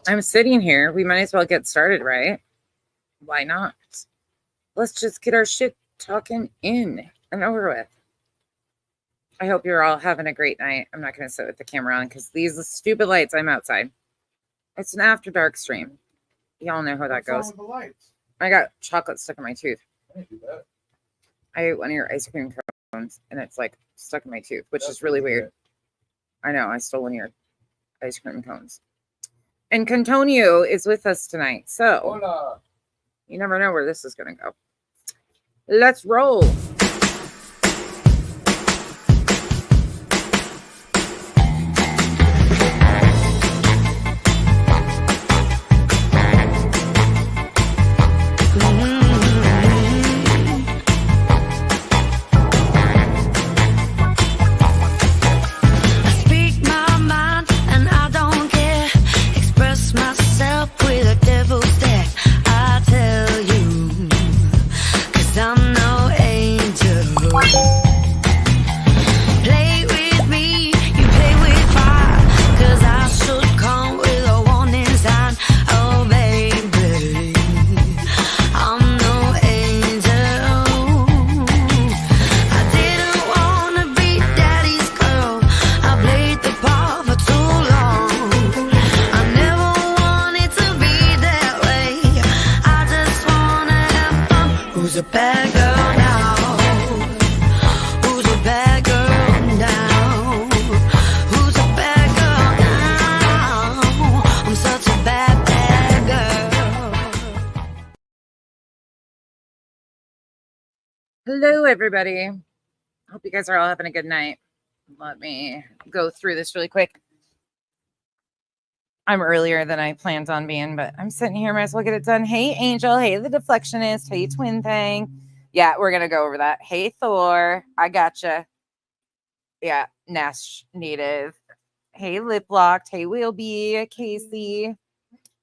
I'm sitting here. We might as well get started, right? Why not? Let's just get our shit talking in and over with. I hope you're all having a great night. I'm not going to sit with the camera on because these stupid lights, I'm outside. It's an after dark stream. Y'all know how that goes. I got chocolate stuck in my tooth. I ate one of your ice cream cones and it's like stuck in my tooth, which is really weird. I know, I stole one of your ice cream cones. And Cantonio is with us tonight. So Hola. You never know where this is going to go. Let's roll. Hello, everybody. Hope you guys are all having a good night. Let me go through this really quick. I'm earlier than I planned on being, but I'm sitting here. Might as well get it done. Hey, Angel. Hey, the Deflectionist. Hey, Twin Thing. Yeah, we're going to go over that. Hey, Thor. I gotcha. Yeah, Nash Native. Hey, Lip Locked. Hey, Wheelbee. Casey.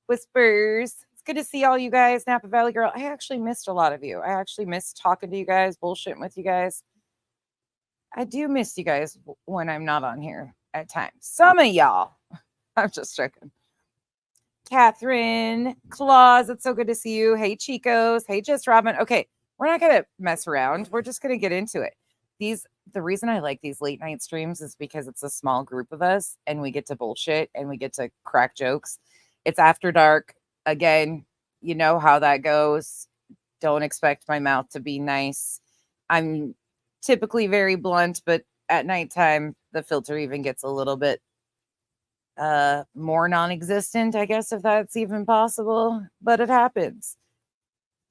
Whispers. Good to see all you guys. Napa Valley Girl. I actually missed a lot of you. I actually missed talking to you guys, bullshitting with you guys. I do miss you guys when I'm not on here at times. Some of y'all. I'm just joking. Catherine Claus, it's so good to see you. Hey, Chicos. Hey, Just Robin. Okay, we're not going to mess around. We're just going to get into it. The reason I like these late night streams is because it's a small group of us and we get to bullshit and we get to crack jokes. It's after dark. Again, you know how that goes. Don't expect my mouth to be nice. I'm typically very blunt, but at nighttime, the filter even gets a little bit more non-existent, I guess, if that's even possible. But it happens.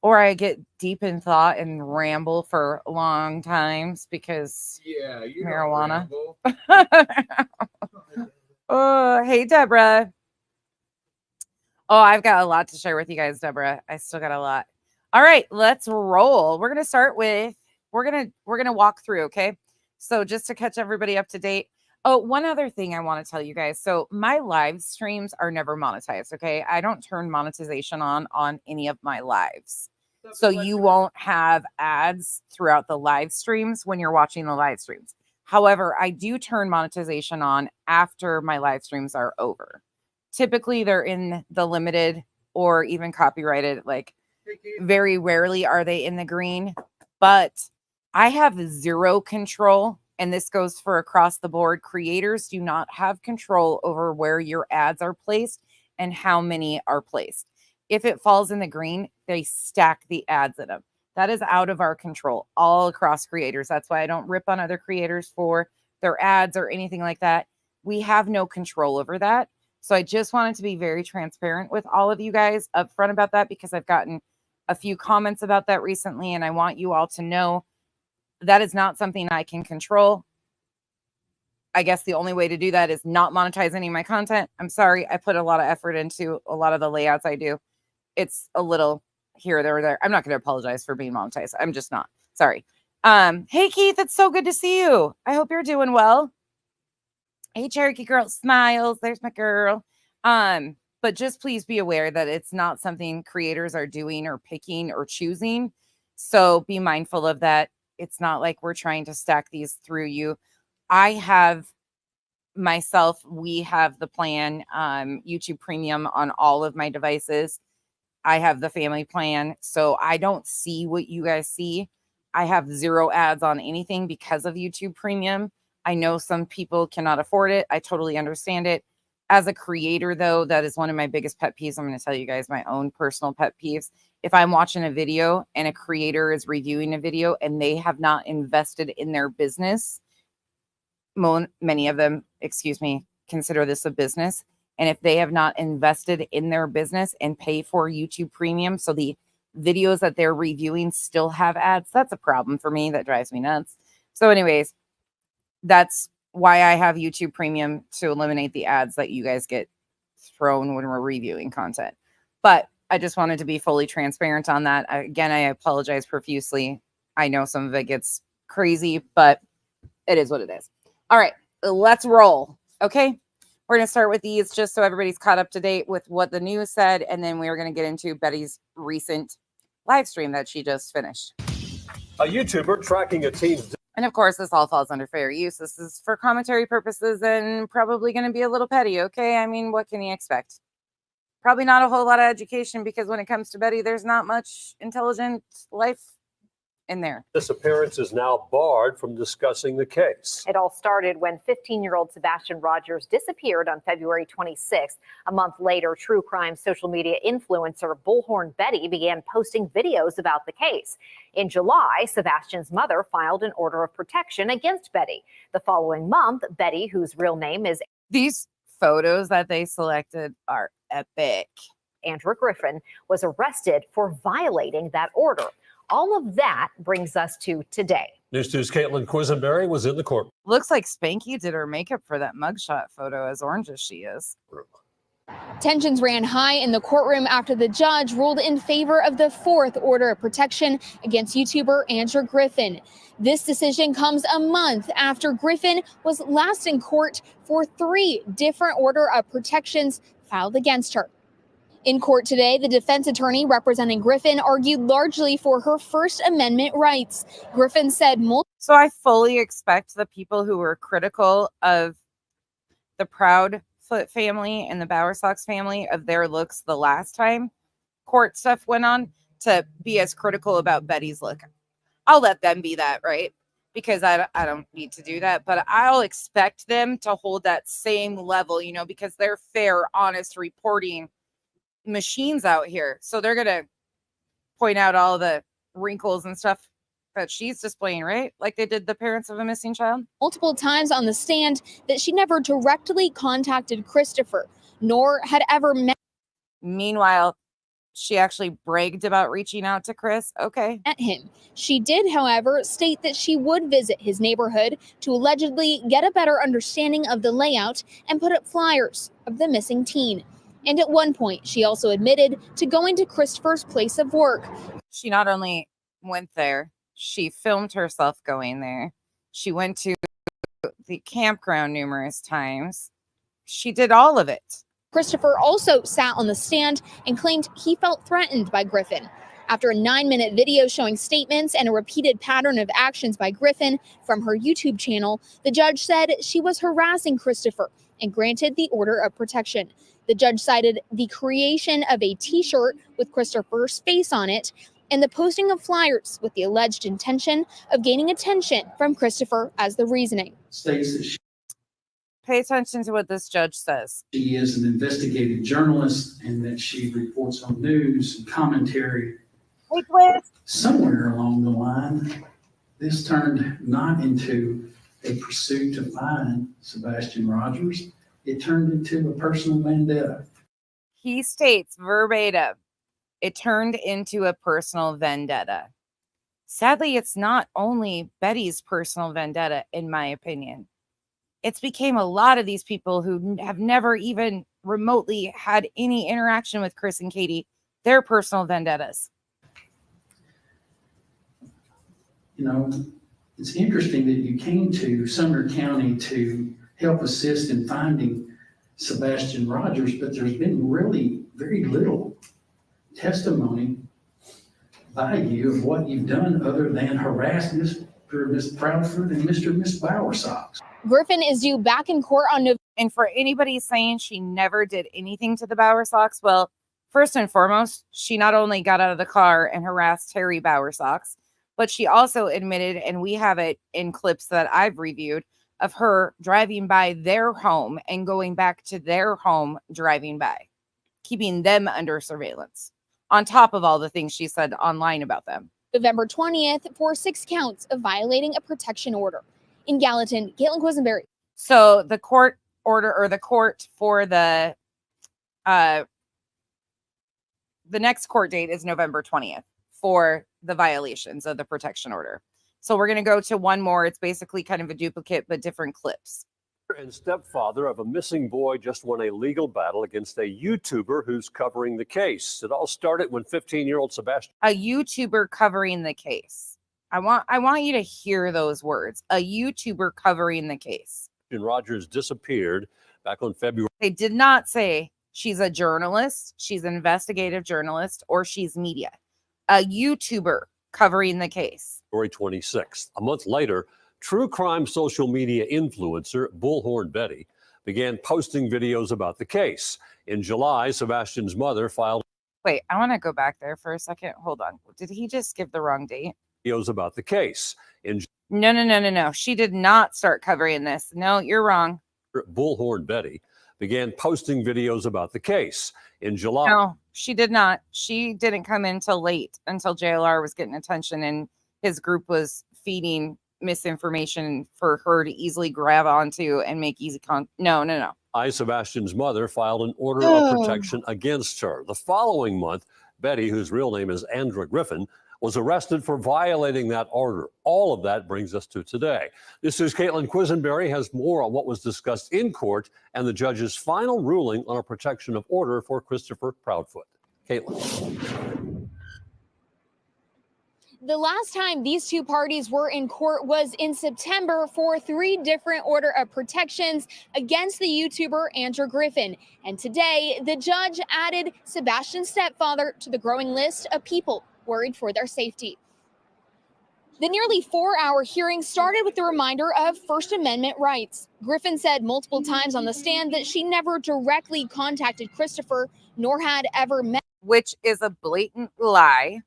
Or I get deep in thought and ramble for long times because marijuana. Oh, hey, Deborah. Oh, I've got a lot to share with you guys, Deborah. I still got a lot. All right, let's roll. We're going to start with, we're going to walk through, okay? So just to catch everybody up to date. Oh, one other thing I want to tell you guys. So my live streams are never monetized, okay? I don't turn monetization on any of my lives. So you won't have ads throughout the live streams when you're watching the live streams. However, I do turn monetization on after my live streams are over. Typically, they're in the limited or even copyrighted. Like, very rarely are they in the green. But I have zero control, and this goes for across the board. Creators do not have control over where your ads are placed and how many are placed. If it falls in the green, they stack the ads in them. That is out of our control all across creators. That's why I don't rip on other creators for their ads or anything like that. We have no control over that. So I just wanted to be very transparent with all of you guys up front about that because I've gotten a few comments about that recently, and I want you all to know that is not something I can control. I guess the only way to do that is not monetize any of my content. I'm sorry. I put a lot of effort into a lot of the layouts I do. It's a little here, there, or there. I'm not going to apologize for being monetized. I'm just not. Sorry. Hey, Keith, it's so good to see you. I hope you're doing well. Hey, Cherokee Girl, smiles. There's my girl. But just please be aware that it's not something creators are doing or picking or choosing. So be mindful of that. It's not like we're trying to stack these through you. I have myself, we have the plan, YouTube Premium on all of my devices. I have the family plan, so I don't see what you guys see. I have 0 ads on anything because of YouTube Premium. I know some people cannot afford it. I totally understand it. As a creator, though, that is one of my biggest pet peeves. I'm going to tell you guys my own personal pet peeves. If I'm watching a video and a creator is reviewing a video and they have not invested in their business, many of them, consider this a business. And if they have not invested in their business and pay for YouTube Premium, so the videos that they're reviewing still have ads, that's a problem for me. That drives me nuts. So anyways, that's why I have YouTube Premium, to eliminate the ads that you guys get thrown when we're reviewing content. But I just wanted to be fully transparent on that. Again, I apologize profusely. I know some of it gets crazy, but it is what it is. All right, let's roll. Okay, we're going to start with these just so everybody's caught up to date with what the news said, and then we are going to get into Beddy's recent live stream that she just finished. A YouTuber tracking a team's... And of course, this all falls under fair use. This is for commentary purposes and probably going to be a little petty, okay? I mean, what can you expect? Probably not a whole lot of education, because when it comes to Beddy, there's not much intelligent life in there. This appearance is now barred from discussing the case. It all started when 15-year-old Sebastian Rogers disappeared on February 26th. A month later, true crime social media influencer Bullhorn Beddy began posting videos about the case. In July, Sebastian's mother filed an order of protection against Beddy. The following month, Beddy, whose real name is... These photos that they selected are epic. Andrew Griffin, was arrested for violating that order. All of that brings us to today. News 2's Caitlin Quisenberry was in the court. Looks like Spanky did her makeup for that mugshot photo, as orange as she is. Tensions ran high in the courtroom after the judge ruled in favor of the 4th order of protection against YouTuber Andrew Griffin. This decision comes a month after Griffin was last in court for 3 different order of protections filed against her. In court today, the defense attorney representing Griffin argued largely for her First Amendment rights. Griffin said So I fully expect the people who were critical of the Proudfoot family and the Bowersox family of their looks the last time court stuff went on to be as critical about Beddy's look. I'll let them be that, right? Because I don't need to do that, but I'll expect them to hold that same level, you know, because they're fair, honest reporting machines out here. So they're going to point out all the wrinkles and stuff that she's displaying, right? Like they did the parents of a missing child. Multiple times on the stand that she never directly contacted Christopher, nor had ever met. Meanwhile, she actually bragged about reaching out to Chris. Okay. Met him. She did, however, state that she would visit his neighborhood to allegedly get a better understanding of the layout and put up flyers of the missing teen. And at one point, she also admitted to going to Christopher's place of work. She not only went there, she filmed herself going there. She went to the campground numerous times. She did all of it. Christopher also sat on the stand and claimed he felt threatened by Griffin. After a 9-minute video showing statements and a repeated pattern of actions by Griffin from her YouTube channel, the judge said she was harassing Christopher and granted the order of protection. The judge cited the creation of a t-shirt with Christopher's face on it and the posting of flyers with the alleged intention of gaining attention from Christopher as the reasoning. States that Pay attention to what this judge says. she is an investigative journalist and that she reports on news and commentary. Hey, twist. Somewhere along the line, this turned not into a pursuit to find Sebastian Rogers. It turned into a personal vendetta. He states verbatim, it turned into a personal vendetta. Sadly, it's not only Beddy's personal vendetta, in my opinion. It's became a lot of these people who have never even remotely had any interaction with Chris and Katie, their personal vendettas. You know, it's interesting that you came to Sumner County to help assist in finding Sebastian Rogers, but there's been really very little testimony by you of what you've done other than harass this Miss Proudfoot and Mr. and Miss Bowersox. Griffin is due back in court on November. And for anybody saying she never did anything to the Bowersox, well, first and foremost, she not only got out of the car and harassed Terry Bowersox, but she also admitted, and we have it in clips that I've reviewed, of her driving by their home and going back to their home driving by, keeping them under surveillance, on top of all the things she said online about them. November 20th for 6 counts of violating a protection order. In Gallatin, Caitlin Quisenberry. So the court order, or the court for the next court date is November 20th for the violations of the protection order. So we're going to go to one more. It's basically kind of a duplicate, but different clips. And stepfather of a missing boy just won a legal battle against a YouTuber who's covering the case. It all started when 15-year-old Sebastian. A YouTuber covering the case. I want you to hear those words. A YouTuber covering the case. Rogers disappeared back on February. They did not say she's a journalist, she's an investigative journalist, or she's media. A YouTuber covering the case. February 26th. A month later, true crime social media influencer Bullhorn Beddy began posting videos about the case. In July, Sebastian's mother filed. Wait, I want to go back there for a second. Hold on. Did he just give the wrong date? Videos about the case. No. She did not start covering this. No, you're wrong. Bullhorn Beddy began posting videos about the case. In July. No, she did not. She didn't come in till late, until JLR was getting attention and his group was feeding misinformation for her to easily grab onto and make easy No. Sebastian's mother filed an order of protection against her. The following month, Beddy, whose real name is Andra Griffin, was arrested for violating that order. All of that brings us to today. This is Caitlin Quisenberry has more on what was discussed in court and the judge's final ruling on a protection of order for Christopher Proudfoot. Caitlin. The last time these two parties were in court was in September for 3 different order of protections against the YouTuber Andrew Griffin. And today, the judge added Sebastian's stepfather to the growing list of people worried for their safety. The nearly 4-hour hearing started with the reminder of First Amendment rights. Griffin said multiple times on the stand that she never directly contacted Christopher, nor had ever met, Which is a blatant lie.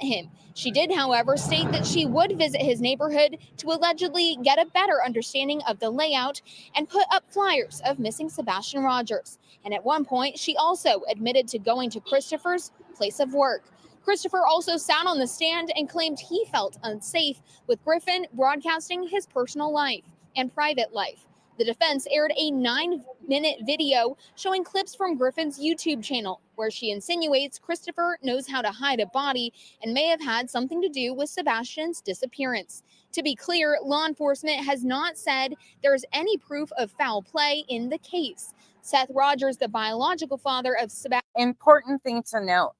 him. She did, however, state that she would visit his neighborhood to allegedly get a better understanding of the layout and put up flyers of missing Sebastian Rogers. And at one point, she also admitted to going to Christopher's place of work. Christopher also sat on the stand and claimed he felt unsafe with Griffin broadcasting his personal life and private life. The defense aired a 9-minute video showing clips from Griffin's YouTube channel, where she insinuates Christopher knows how to hide a body and may have had something to do with Sebastian's disappearance. To be clear, law enforcement has not said there is any proof of foul play in the case. Seth Rogers, the biological father of Sebastian. Important thing to note.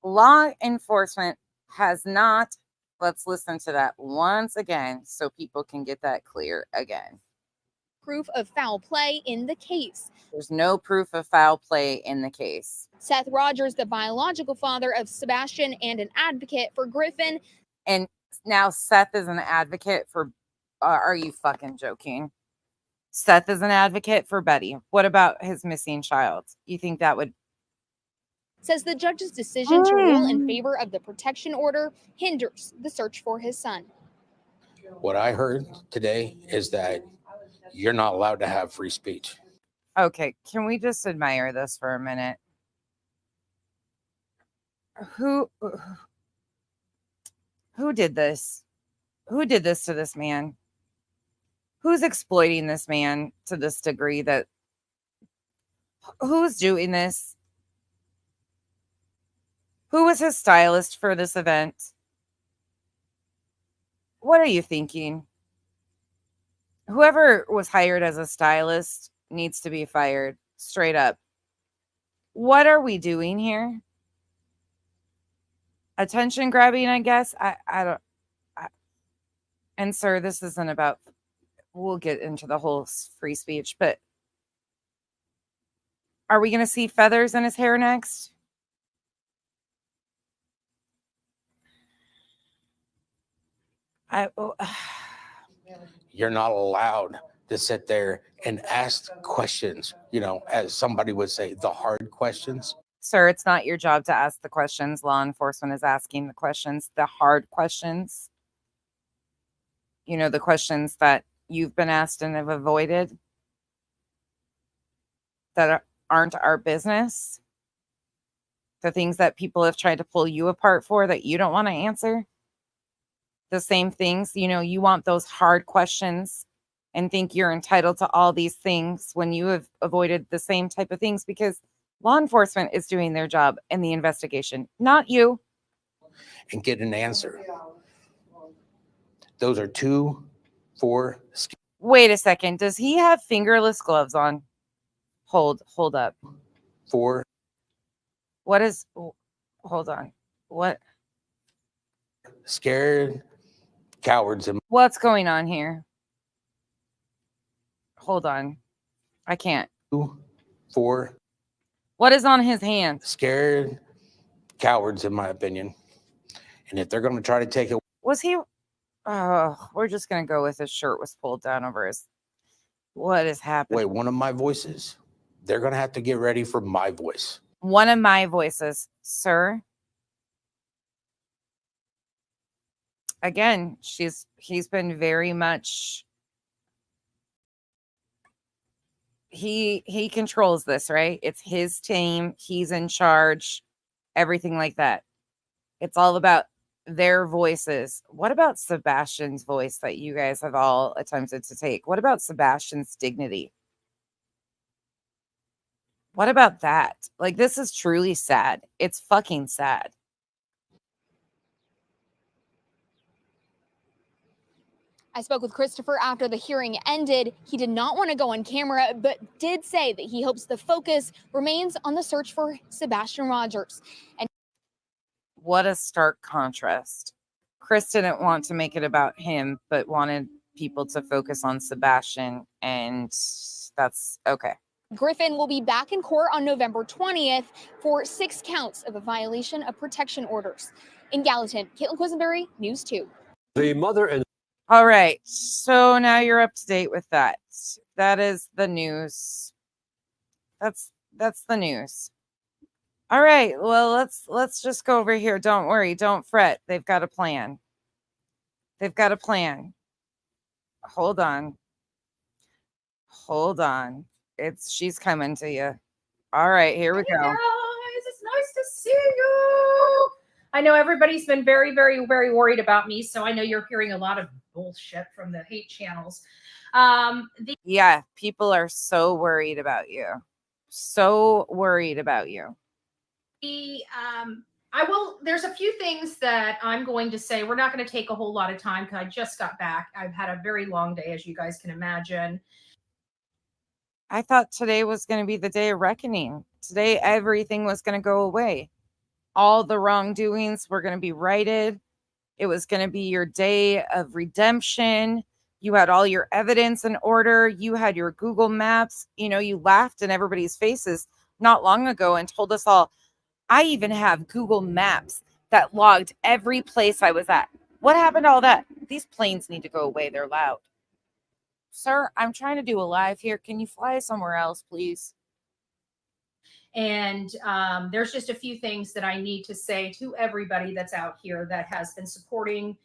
Law enforcement has not, let's listen to that once again so people can get that clear again. Proof of foul play in the case. There's no proof of foul play in the case. Seth Rogers, the biological father of Sebastian and an advocate for Griffin. And now Seth is an advocate for, are you fucking joking? Seth is an advocate for Beddy. What about his missing child? You think that would? Says the judge's decision to rule in favor of the protection order hinders the search for his son. What I heard today is that you're not allowed to have free speech. Okay, can we just admire this for a minute? Who did this? Who did this to this man? Who's exploiting this man to this degree? That who's doing this? Who was his stylist for this event? What are you thinking? Whoever was hired as a stylist needs to be fired, straight up. What are we doing here? Attention grabbing, I guess. And sir, this isn't about, we'll get into the whole free speech, but are we going to see feathers in his hair next? Oh, You're not allowed to sit there and ask questions, as somebody would say, the hard questions. sir, it's not your job to ask the questions. Law enforcement is asking the questions, the hard questions. The questions that you've been asked and have avoided that aren't our business. The things that people have tried to pull you apart for that you don't want to answer. The same things, you want those hard questions and think you're entitled to all these things when you have avoided the same type of things because law enforcement is doing their job in the investigation, not you. And get an answer. Those are 2 4. Wait a second. Does he have fingerless gloves on? Hold up. 4. What is, hold on. What? Scared cowards. What's going on here? Hold on. I can't. 2 4. What is on his hands? Scared cowards, in my opinion. And if they're going to try to take it. Was he? Oh, we're just going to go with his shirt was pulled down over his. What is happening? Wait, one of my voices. They're going to have to get ready for my voice. One of my voices, sir. Again, he's been very much. He controls this, right? It's his team. He's in charge. Everything like that. It's all about their voices. What about Sebastian's voice that you guys have all attempted to take? What about Sebastian's dignity? What about that? Like, this is truly sad. It's fucking sad. I spoke with Christopher after the hearing ended. He did not want to go on camera, but did say that he hopes the focus remains on the search for Sebastian Rogers. And what a stark contrast. Chris didn't want to make it about him, but wanted people to focus on Sebastian, and that's okay. Griffin will be back in court on November 20th for 6 counts of a violation of protection orders. In Gallatin, Caitlin Quisenberry, News 2. The mother and all right, so now you're up to date with that. That is the news. That's the news. All right, well, let's just go over here. Don't worry, don't fret. They've got a plan. They've got a plan. Hold on. She's coming to you. All right, here we go. Hey guys, it's nice to see you. I know everybody's been very, very, very worried about me, so I know you're hearing a lot of bullshit from the hate channels. Yeah, people are so worried about you. So worried about you. There's a few things that I'm going to say. We're not going to take a whole lot of time because I just got back. I've had a very long day, as you guys can imagine. I thought today was going to be the day of reckoning. Today, everything was going to go away. All the wrongdoings were going to be righted. It was going to be your day of redemption. You had all your evidence in order. You had your Google Maps. You laughed in everybody's faces not long ago and told us all, I even have Google Maps that logged every place I was at. What happened to all that? These planes need to go away. They're loud. Sir, I'm trying to do a live here. Can you fly somewhere else, please? And there's just a few things that I need to say to everybody that's out here that has been supporting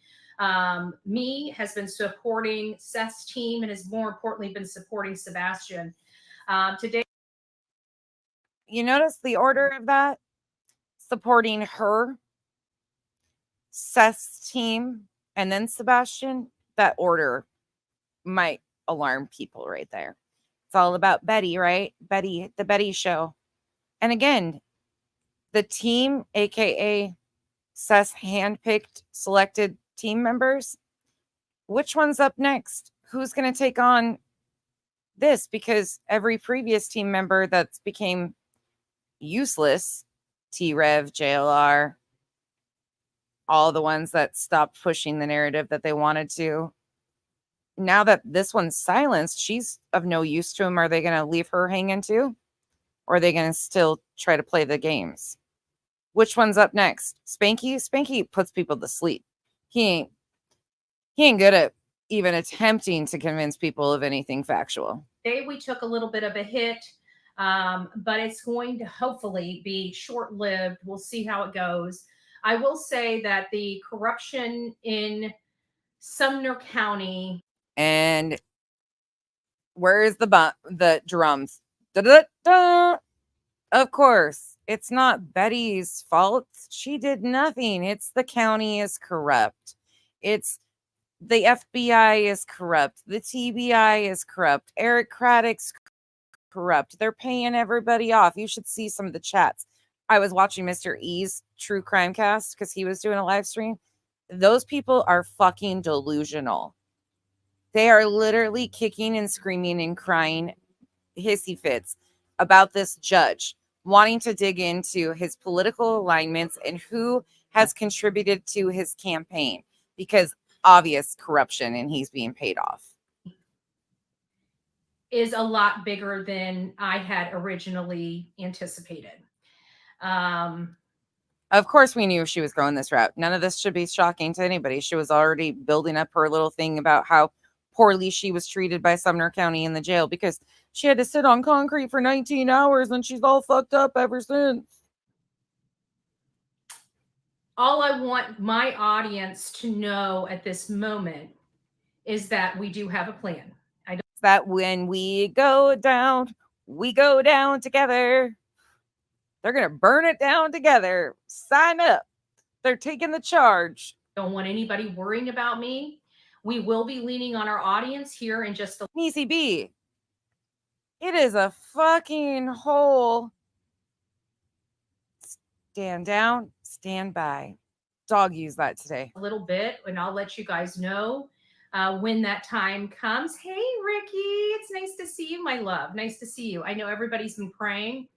me, has been supporting Seth's team, and has more importantly been supporting Sebastian. Today, you notice the order of that? Supporting her, Seth's team, and then Sebastian. That order might alarm people right there. It's all about Beddy, right? Beddy, the Beddy show. And again, the team, aka Seth's handpicked, selected team members, which one's up next? Who's going to take on this? Because every previous team member that's became useless, T-Rev, JLR, all the ones that stopped pushing the narrative that they wanted to. Now that this one's silenced, she's of no use to him. Are they going to leave her hanging too? Or are they going to still try to play the games? Which one's up next? Spanky? Spanky puts people to sleep. He He ain't good at even attempting to convince people of anything factual. Today we took a little bit of a hit, but it's going to hopefully be short-lived. We'll see how it goes. I will say that the corruption in Sumner County. And where is the drums? Da-da-da! Of course, it's not Betty's fault. She did nothing. It's the county is corrupt. It's the FBI is corrupt. The TBI is corrupt. Eric Craddock's corrupt. They're paying everybody off. You should see some of the chats. I was watching Mr. E's True Crime Cast because he was doing a live stream. Those people are fucking delusional. They are literally kicking and screaming and crying hissy fits about this judge, wanting to dig into his political alignments and who has contributed to his campaign, because obvious corruption and he's being paid off. Is a lot bigger than I had originally anticipated. Of course, we knew she was going this route. None of this should be shocking to anybody. She was already building up her little thing about how poorly she was treated by Sumner County in the jail because she had to sit on concrete for 19 hours and she's all fucked up ever since. All I want my audience to know at this moment is that we do have a plan. That when we go down together. They're going to burn it down together. Sign up. They're taking the charge. Don't want anybody worrying about me. We will be leaning on our audience here in just a Niecy B. It is a fucking hole. Stand down, stand by. Dog used that today. little bit, and I'll let you guys know when that time comes. Hey, Ricky, it's nice to see you, my love. Nice to see you. I know everybody's been praying.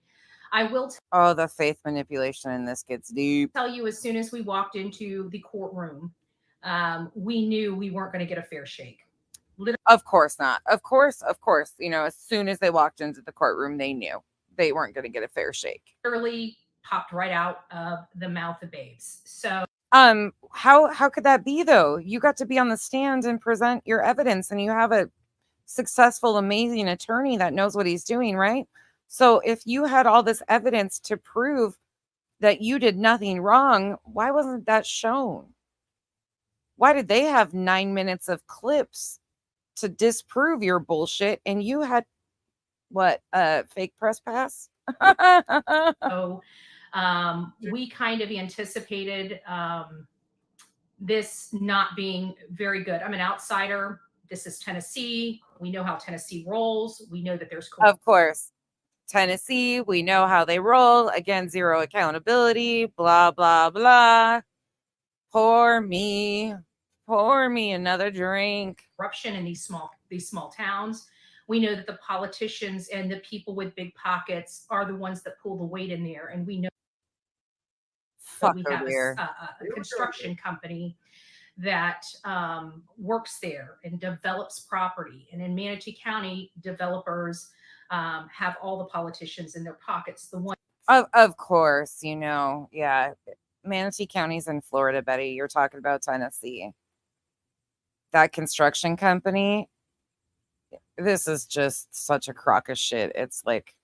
I will Oh, the faith manipulation in this gets deep. tell you, as soon as we walked into the courtroom, we knew we weren't going to get a fair shake. Of course not. Of course. You know, as soon as they walked into the courtroom, they knew they weren't going to get a fair shake. Literally popped right out of the mouth of babes. So how could that be though? You got to be on the stand and present your evidence, and you have a successful, amazing attorney that knows what he's doing, right? So if you had all this evidence to prove that you did nothing wrong, why wasn't that shown? Why did they have 9 minutes of clips to disprove your bullshit, and you had what, a fake press pass? So we kind of anticipated this not being very good. I'm an outsider. This is Tennessee. We know how Tennessee rolls. We know that there's Of course. Tennessee, we know how they roll. Again, zero accountability, blah, blah, blah. Pour me another drink. corruption in these small towns. We know that the politicians and the people with big pockets are the ones that pull the weight in there. And we know that we have a construction company that works there and develops property. And in Manatee County, developers have all the politicians in their pockets. The one, of course, you know, yeah. Manatee County's in Florida, Betty. You're talking about Tennessee. That construction company, this is just such a crock of shit. It's like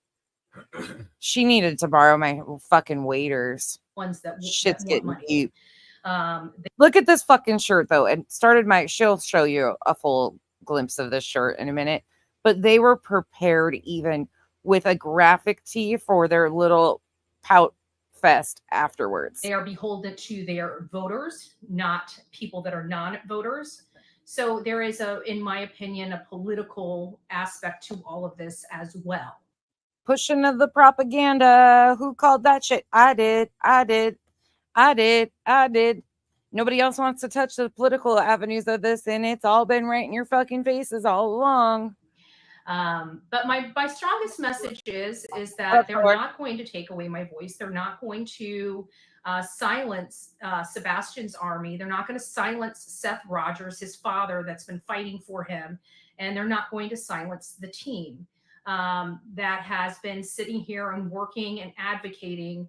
she needed to borrow my fucking waiters. ones that Shit's that want getting money. deep. Look at this fucking shirt though. And she'll show you a full glimpse of this shirt in a minute. But they were prepared even with a graphic tee for their little pout fest afterwards. They are beholden to their voters, not people that are non-voters. So there is in my opinion, a political aspect to all of this as well. Pushing of the propaganda. Who called that shit? I did. Nobody else wants to touch the political avenues of this, and it's all been right in your fucking faces all along. But my strongest message is that they're not going to take away my voice. They're not going to silence Sebastian's army. They're not going to silence Seth Rogers, his father, that's been fighting for him. And they're not going to silence the team that has been sitting here and working and advocating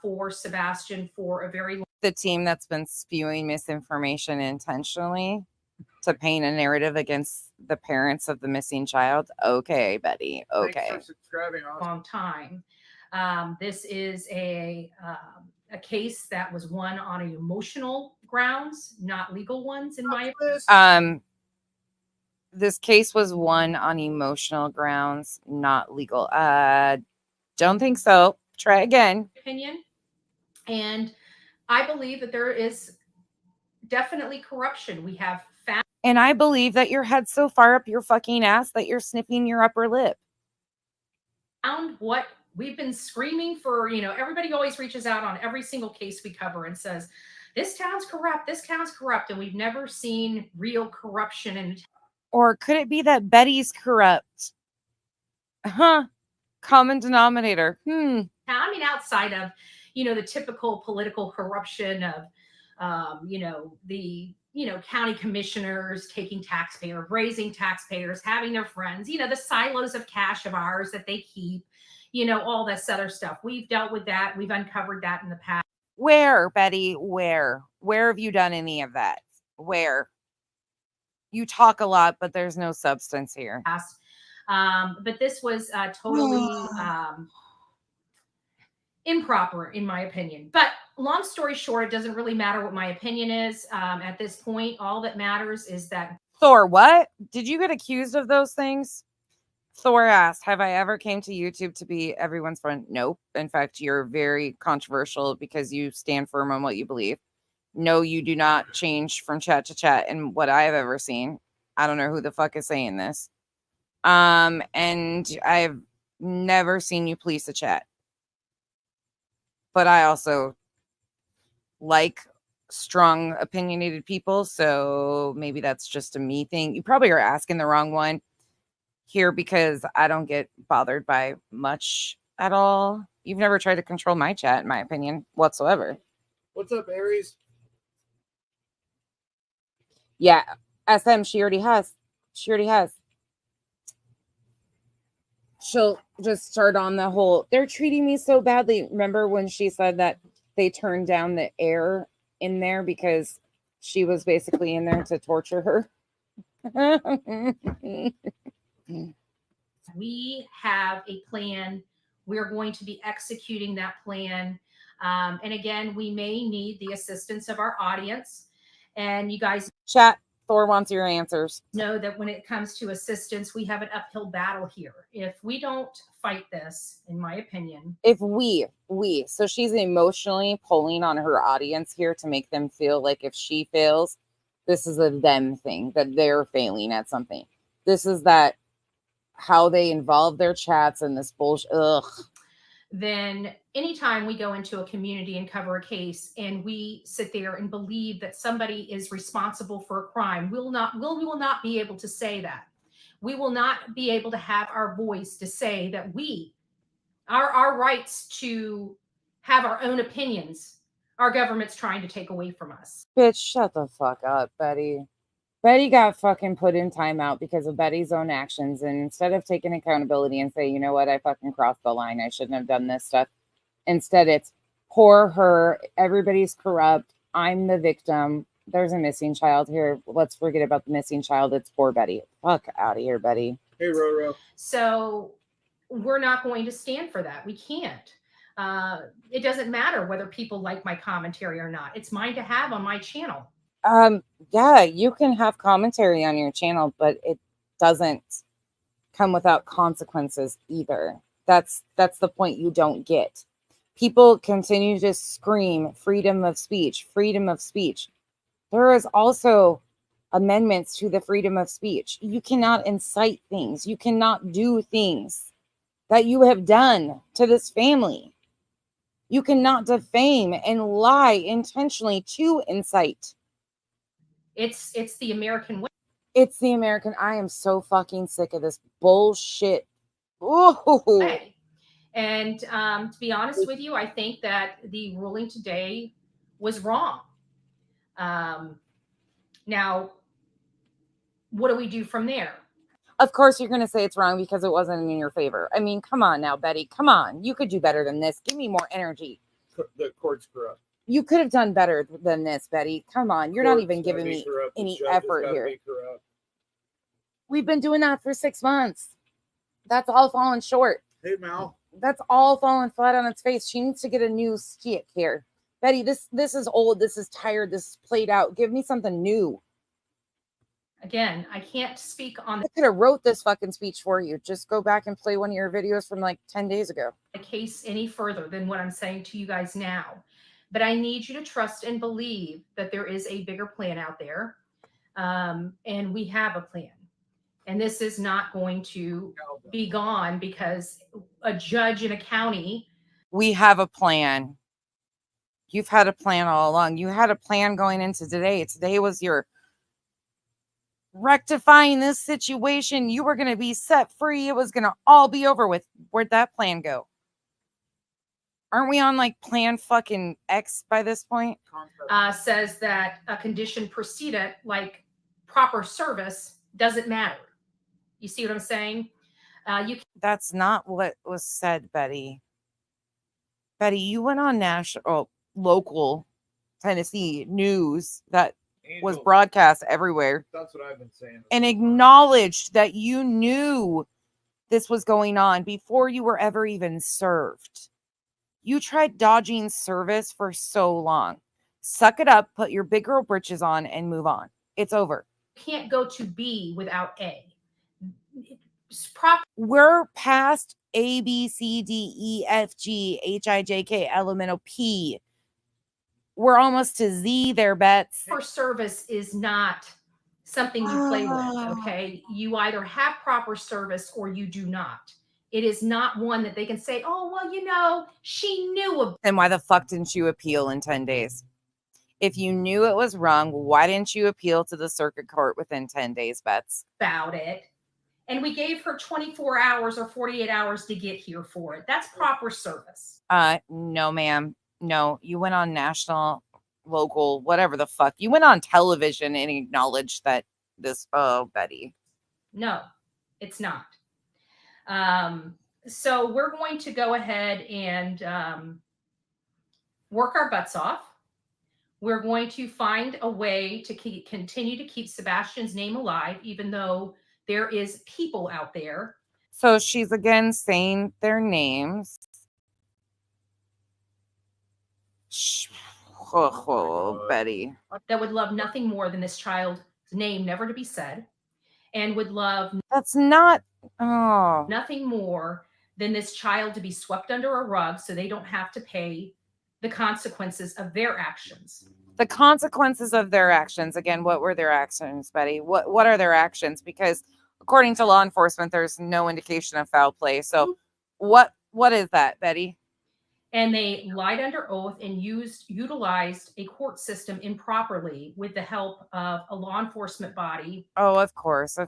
for Sebastian for a very long the team that's been spewing misinformation intentionally. to paint a narrative against the parents of the missing child. Okay, Betty. Okay. Thanks for subscribing. Long time. This is a case that was won on emotional grounds, not legal ones, in my opinion. This case was won on emotional grounds, not legal. Don't think so. Try again. Opinion. And I believe that there is definitely corruption. We have found. And I believe that your head's so far up your fucking ass that you're sniffing your upper lip. What we've been screaming for, everybody always reaches out on every single case we cover and says, this town's corrupt, and we've never seen real corruption. Or could it be that Betty's corrupt? Common denominator. I mean, outside of, the typical political corruption of, the county commissioners taking raising taxpayers, having their friends, the silos of cash of ours that they keep, all this other stuff. We've dealt with that. We've uncovered that in the past. Where, Betty? Where have you done any of that? Where? You talk a lot, but there's no substance here. But this was totally improper, in my opinion. But long story short, it doesn't really matter what my opinion is at this point. All that matters is that. Thor, what? Did you get accused of those things? Thor asked, have I ever came to YouTube to be everyone's friend? Nope. In fact, you're very controversial because you stand firm on what you believe. No, you do not change from chat to chat in what I've ever seen. I don't know who the fuck is saying this. And I've never seen you police a chat. But I also like strong, opinionated people, so maybe that's just a me thing. You probably are asking the wrong one here because I don't get bothered by much at all. You've never tried to control my chat, in my opinion, whatsoever. What's up, Aries? Yeah, SM, she already has. She'll just start on the whole, they're treating me so badly. Remember when she said that they turned down the air in there because she was basically in there to torture her? We have a plan. We're going to be executing that plan. And again, we may need the assistance of our audience. And you guys chat, Thor wants your answers. Know that when it comes to assistance, we have an uphill battle here. If we don't fight this, in my opinion. If so she's emotionally pulling on her audience here to make them feel like if she fails, this is a them thing, that they're failing at something. This is that how they involve their chats in this bullshit. Ugh. Then anytime we go into a community and cover a case and we sit there and believe that somebody is responsible for a crime, we will not be able to say that. We will not be able to have our voice to say that our rights to have our own opinions, our government's trying to take away from us. Bitch, shut the fuck up, Betty. Betty got fucking put in timeout because of Betty's own actions. And instead of taking accountability and say, you know what, I fucking crossed the line. I shouldn't have done this stuff. Instead, it's poor her. Everybody's corrupt. I'm the victim. There's a missing child here. Let's forget about the missing child. It's poor Betty. Fuck out of here, Betty. Hey, Roro. So we're not going to stand for that. We can't. It doesn't matter whether people like my commentary or not. It's mine to have on my channel. Yeah, you can have commentary on your channel, but it doesn't come without consequences either. That's the point you don't get. People continue to scream freedom of speech, freedom of speech. There is also amendments to the freedom of speech. You cannot incite things. You cannot do things that you have done to this family. You cannot defame and lie intentionally to incite. It's the American way. It's the American. I am so fucking sick of this bullshit. Ooh. And to be honest with you, I think that the ruling today was wrong. Now, what do we do from there? Of course, you're going to say it's wrong because it wasn't in your favor. I mean, come on now, Betty. Come on. You could do better than this. Give me more energy. The court's corrupt. You could have done better than this, Betty. Come on. You're not even giving me any effort here. We've been doing that for 6 months. That's all fallen short. Hey, Mal. That's all fallen flat on its face. She needs to get a new stick here. Betty, this is old. This is tired. This is played out. Give me something new. Again, I can't speak on I could have wrote this fucking speech for you. Just go back and play one of your videos from like 10 days ago. the case any further than what I'm saying to you guys now. But I need you to trust and believe that there is a bigger plan out there. And we have a plan. And this is not going to be gone because a judge in a county. We have a plan. You've had a plan all along. You had a plan going into today. Today was your rectifying this situation. You were going to be set free. It was going to all be over with. Where'd that plan go? Aren't we on like plan fucking X by this point? Says that a condition precedent like proper service doesn't matter. You see what I'm saying? That's not what was said, Betty. Betty, you went on local Tennessee news that was broadcast everywhere. That's what I've been saying. And acknowledged that you knew this was going on before you were ever even served. You tried dodging service for so long. Suck it up, put your big girl britches on, and move on. It's over. Can't go to B without A. We're past A, B, C, D, E, F, G, H, I, J, K, L, M, N, O, P. We're almost to Z there, Bets. Proper service is not something you play with, okay? You either have proper service or you do not. It is not one that they can say, oh, well, you know, she knew about. Then why the fuck didn't you appeal in 10 days? If you knew it was wrong, why didn't you appeal to the circuit court within 10 days, Bets? About it. And we gave her 24 hours or 48 hours to get here for it. That's proper service. No, ma'am. No, you went on national, local, whatever the fuck. You went on television and acknowledged that this, Betty. No, it's not. So we're going to go ahead and work our butts off. We're going to find a way to continue to keep Sebastian's name alive, even though there is people out there. So she's again saying their names. Betty. That would love nothing more than this child's name never to be said, and would love That's not. Oh. nothing more than this child to be swept under a rug so they don't have to pay the consequences of their actions. The consequences of their actions. Again, what were their actions, Betty? What are their actions? Because according to law enforcement, there's no indication of foul play. So what is that, Betty? And they lied under oath and utilized a court system improperly with the help of a law enforcement body. Oh, of course.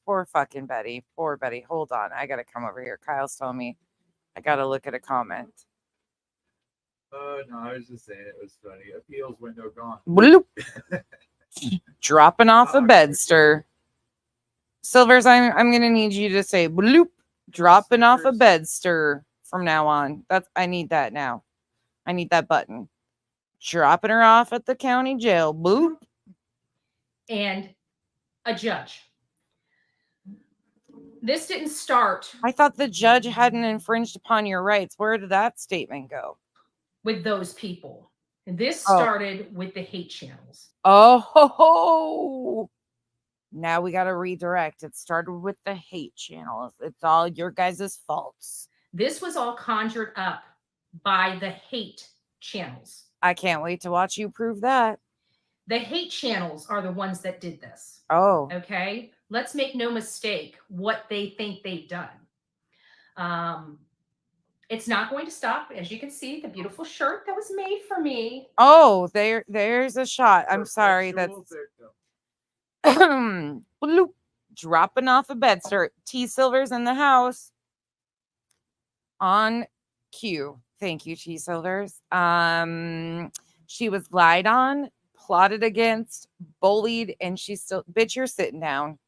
Poor fucking Betty. Poor Betty. Hold on. I got to come over here. Kyle's telling me I got to look at a comment. No, I was just saying it was funny. Appeals window gone. Bloop. Dropping off a bedster. Silvers, I'm gonna need you to say bloop. Dropping off a bedster from now on. I need that now. I need that button. Dropping her off at the county jail. Bloop. And a judge. This didn't start. I thought the judge hadn't infringed upon your rights. Where did that statement go? With those people. And this started with the hate channels. Oh, now we got to redirect. It started with the hate channels. It's all your guys' faults. This was all conjured up by the hate channels. I can't wait to watch you prove that. The hate channels are the ones that did this. Oh. Okay. Let's make no mistake what they think they've done. It's not going to stop. As you can see, the beautiful shirt that was made for me. Oh, there's a shot. I'm sorry. That's bloop, dropping off a bedster. T Silver's in the house. On cue. Thank you, T Silvers. She was lied on, plotted against, bullied, and she's still, bitch, you're sitting down.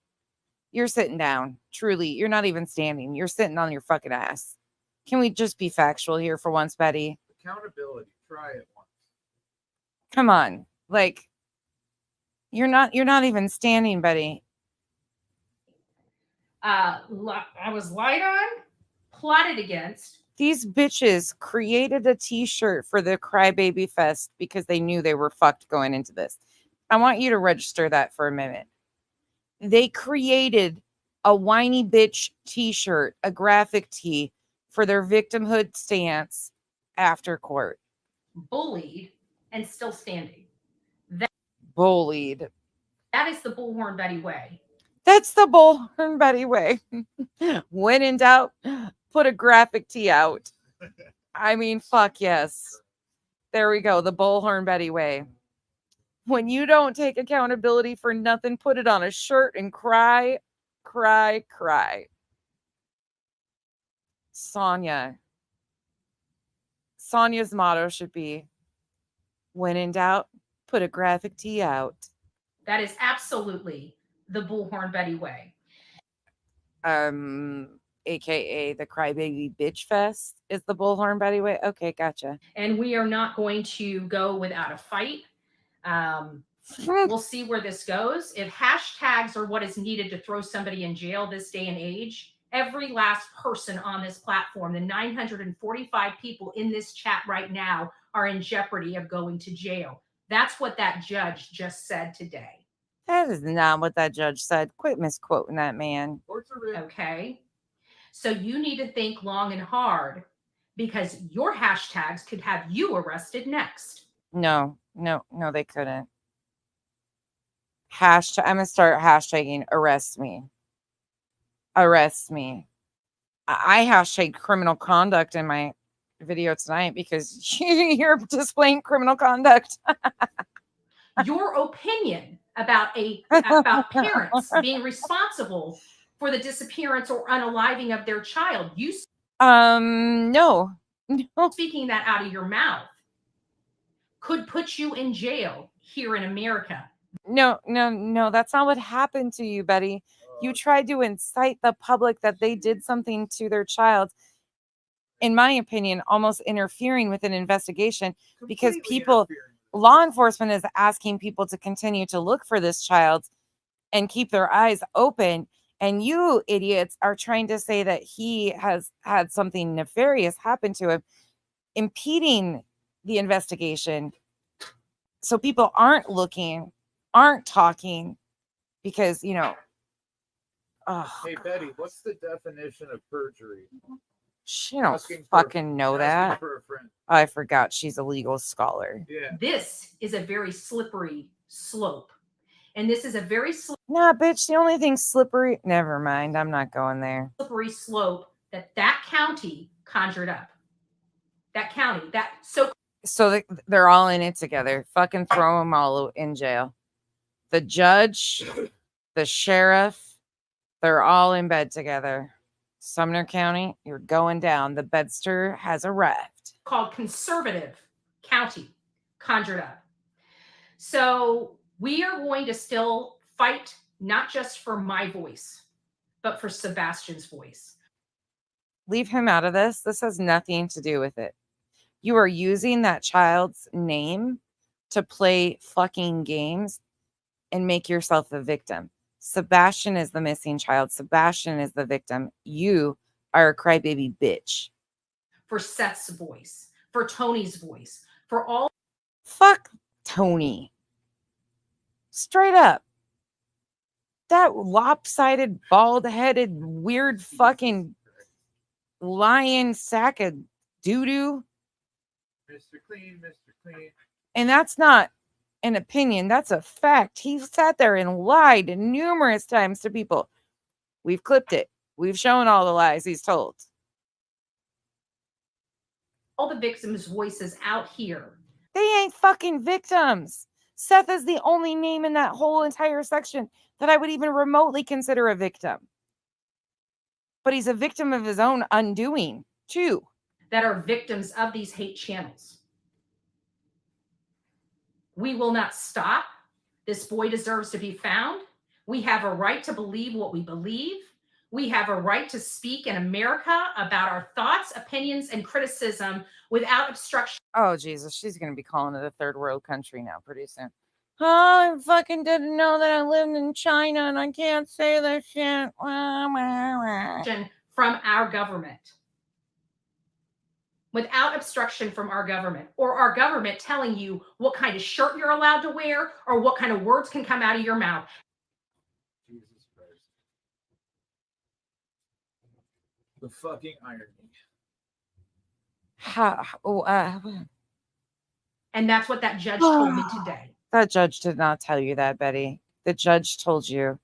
You're sitting down. Truly, you're not even standing. You're sitting on your fucking ass. Can we just be factual here for once, Betty? Accountability. Try it once. Come on. Like, you're not even standing, Beddy. I was lied on, plotted against. These bitches created a t-shirt for the Crybaby Fest because they knew they were fucked going into this. I want you to register that for a minute. They created a whiny bitch t-shirt, a graphic tee for their victimhood stance after court. Bullied and still standing. Bullied. That is the Bullhorn Betty way. That's the Bullhorn Betty way. When in doubt, put a graphic tee out. I mean, fuck yes. There we go. The Bullhorn Betty way. When you don't take accountability for nothing, put it on a shirt and cry, cry, cry. Sonya's motto should be, when in doubt, put a graphic tee out. That is absolutely the Bullhorn Betty way. AKA the Crybaby Bitch Fest is the Bullhorn Betty way. Okay, gotcha. And we are not going to go without a fight. We'll see where this goes. If hashtags are what is needed to throw somebody in jail this day and age, every last person on this platform, the 945 people in this chat right now, are in jeopardy of going to jail. That's what that judge just said today. That is not what that judge said. Quit misquoting that man. Okay. So you need to think long and hard, because your hashtags could have you arrested next. No, they couldn't. I'm gonna start hashtagging arrest me. Arrest me. I hashtag criminal conduct in my video tonight because you're displaying criminal conduct. Your opinion about parents being responsible for the disappearance or unaliving of their child, no. Speaking that out of your mouth could put you in jail here in America. No, that's not what happened to you, Beddy. You tried to incite the public that they did something to their child. In my opinion, almost interfering with an investigation, because law enforcement is asking people to continue to look for this child and keep their eyes open. And you idiots are trying to say that he has had something nefarious happen to him, impeding the investigation. So people aren't looking, aren't talking, because, Hey, Betty, what's the definition of perjury? She don't fucking know that. I forgot she's a legal scholar. Yeah. This is a very slippery slope. And this is a very Nah, bitch, the only thing slippery... Never mind, I'm not going there. Slippery slope that county conjured up. That county, So they're all in it together. Fucking throw them all in jail. The judge, the sheriff, they're all in bed together. Sumner County, you're going down. The bedster has arrived. Called conservative county conjured up. So we are going to still fight, not just for my voice, but for Sebastian's voice. Leave him out of this. This has nothing to do with it. You are using that child's name to play fucking games and make yourself the victim. Sebastian is the missing child. Sebastian is the victim. You are a crybaby bitch. For Seth's voice, for Tony's voice, for all. Fuck Tony. Straight up. That lopsided, bald-headed, weird fucking lion sack of doo-doo. Mr. Clean, Mr. Clean. And that's not an opinion. That's a fact. He sat there and lied numerous times to people. We've clipped it. We've shown all the lies he's told. All the victims' voices out here. They ain't fucking victims. Seth is the only name in that whole entire section that I would even remotely consider a victim. But he's a victim of his own undoing, too. That are victims of these hate channels. We will not stop. This boy deserves to be found. We have a right to believe what we believe. We have a right to speak in America about our thoughts, opinions, and criticism without obstruction. Oh, Jesus. She's going to be calling it a third world country now pretty soon. Oh, I fucking didn't know that I lived in China and I can't say this shit. From our government. Without obstruction from our government, or our government telling you what kind of shirt you're allowed to wear or what kind of words can come out of your mouth. Jesus Christ. The fucking irony. And that's what that judge told me today. That judge did not tell you that, Betty. The judge told you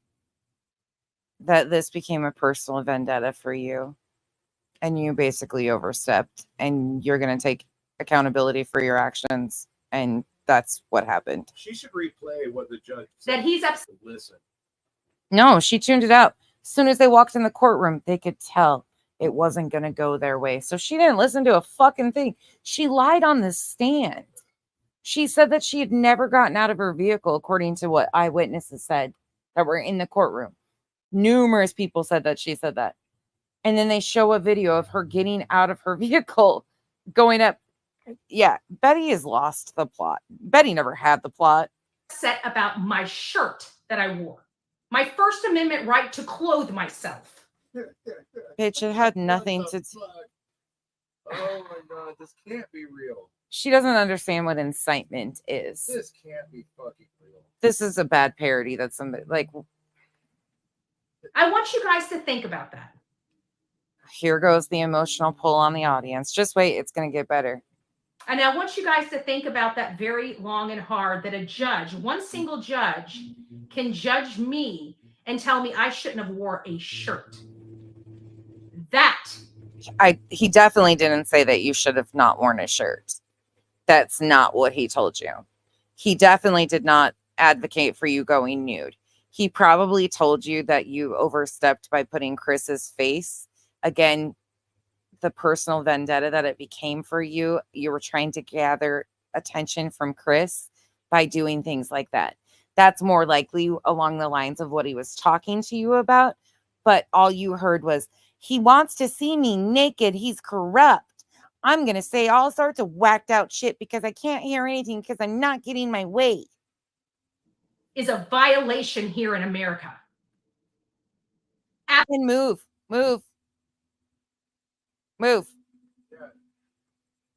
that this became a personal vendetta for you. And you basically overstepped. And you're going to take accountability for your actions. And that's what happened. She should replay what the judge said. That he's upset. Listen. No, she tuned it out. As soon as they walked in the courtroom, they could tell it wasn't going to go their way. So she didn't listen to a fucking thing. She lied on the stand. She said that she had never gotten out of her vehicle, according to what eyewitnesses said that were in the courtroom. Numerous people said that she said that. And then they show a video of her getting out of her vehicle, going up. Yeah, Betty has lost the plot. Betty never had the plot. Upset about my shirt that I wore. My First Amendment right to clothe myself. Bitch, it had nothing to do. Oh my God, this can't be real. She doesn't understand what incitement is. This can't be fucking real. This is a bad parody that somebody, like, I want you guys to think about that. here goes the emotional pull on the audience. Just wait, it's going to get better. And I want you guys to think about that very long and hard, that a judge, one single judge, can judge me and tell me I shouldn't have wore a shirt. He definitely didn't say that you should have not worn a shirt. That's not what he told you. He definitely did not advocate for you going nude. He probably told you that you overstepped by putting Chris's face. Again, the personal vendetta that it became for you. You were trying to gather attention from Chris by doing things like that. That's more likely along the lines of what he was talking to you about. But all you heard was, he wants to see me naked. He's corrupt. I'm going to say all sorts of whacked out shit because I can't hear anything because I'm not getting my way. Is a violation here in America. And move.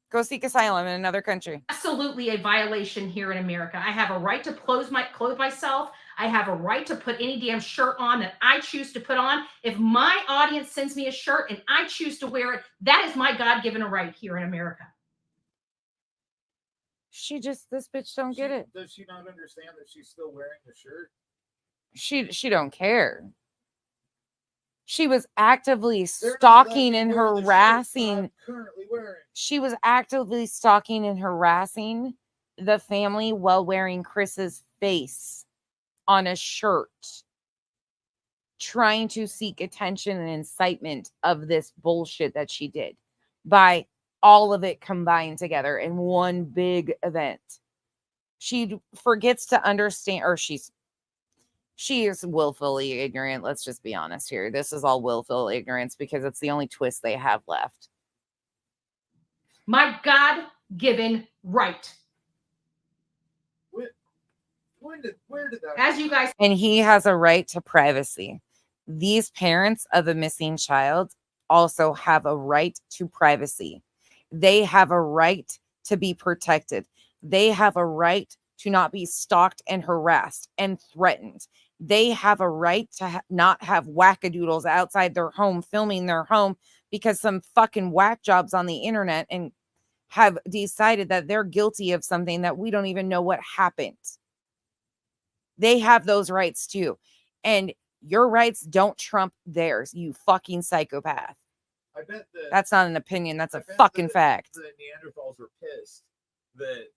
Go seek asylum in another country. Absolutely a violation here in America. I have a right to clothe myself. I have a right to put any damn shirt on that I choose to put on. If my audience sends me a shirt and I choose to wear it, that is my God-given right here in America. This bitch don't get it. Does she not understand that she's still wearing the shirt? She don't care. She was actively stalking and harassing. She was actively stalking and harassing the family while wearing Chris's face on a shirt, trying to seek attention and incitement of this bullshit that she did by all of it combined together in one big event. She forgets to understand, or she is willfully ignorant. Let's just be honest here. This is all willful ignorance because it's the only twist they have left. My God-given right. Where did that? As you guys, and he has a right to privacy. These parents of a missing child also have a right to privacy. They have a right to be protected. They have a right to not be stalked and harassed and threatened. They have a right to not have wackadoodles outside their home filming their home because some fucking whack jobs on the internet and have decided that they're guilty of something that we don't even know what happened. They have those rights too. And your rights don't trump theirs, you fucking psychopath. I bet that's not an opinion. That's a fucking fact. The Neanderthals were pissed that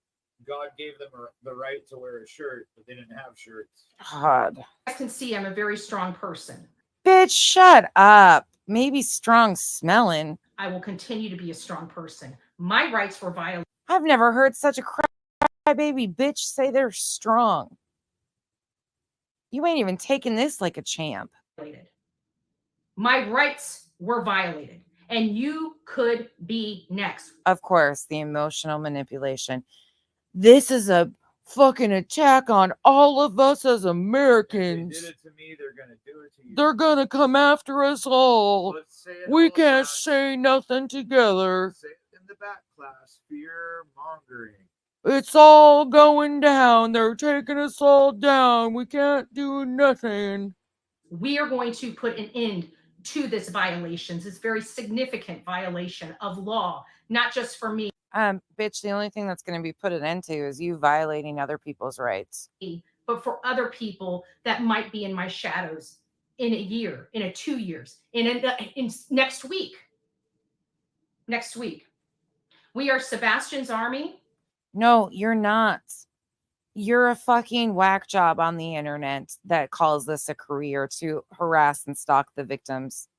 God gave them the right to wear a shirt, but they didn't have shirts. God. You can see I'm a very strong person. Bitch, shut up. Maybe strong smelling. I will continue to be a strong person. My rights were violated. I've never heard such a crybaby bitch say they're strong. You ain't even taking this like a champ. My rights were violated, and you could be next. Of course, the emotional manipulation. This is a fucking attack on all of us as If Americans. they did it to me, they're gonna do it to you. They're gonna come after us all. Let's say it We all can't back. say nothing together. Say it in the back class. Fear mongering. It's all going down. They're taking us all down. We can't do nothing. We are going to put an end to this violations. This very significant violation of law, not just for me, Bitch, the only thing that's going to be put an end to is you violating other people's rights. but for other people that might be in my shadows in a year, in 2 years, in next week. Next week. We are Sebastian's army. No, you're not. You're a fucking whack job on the internet that calls this a career to harass and stalk the victims.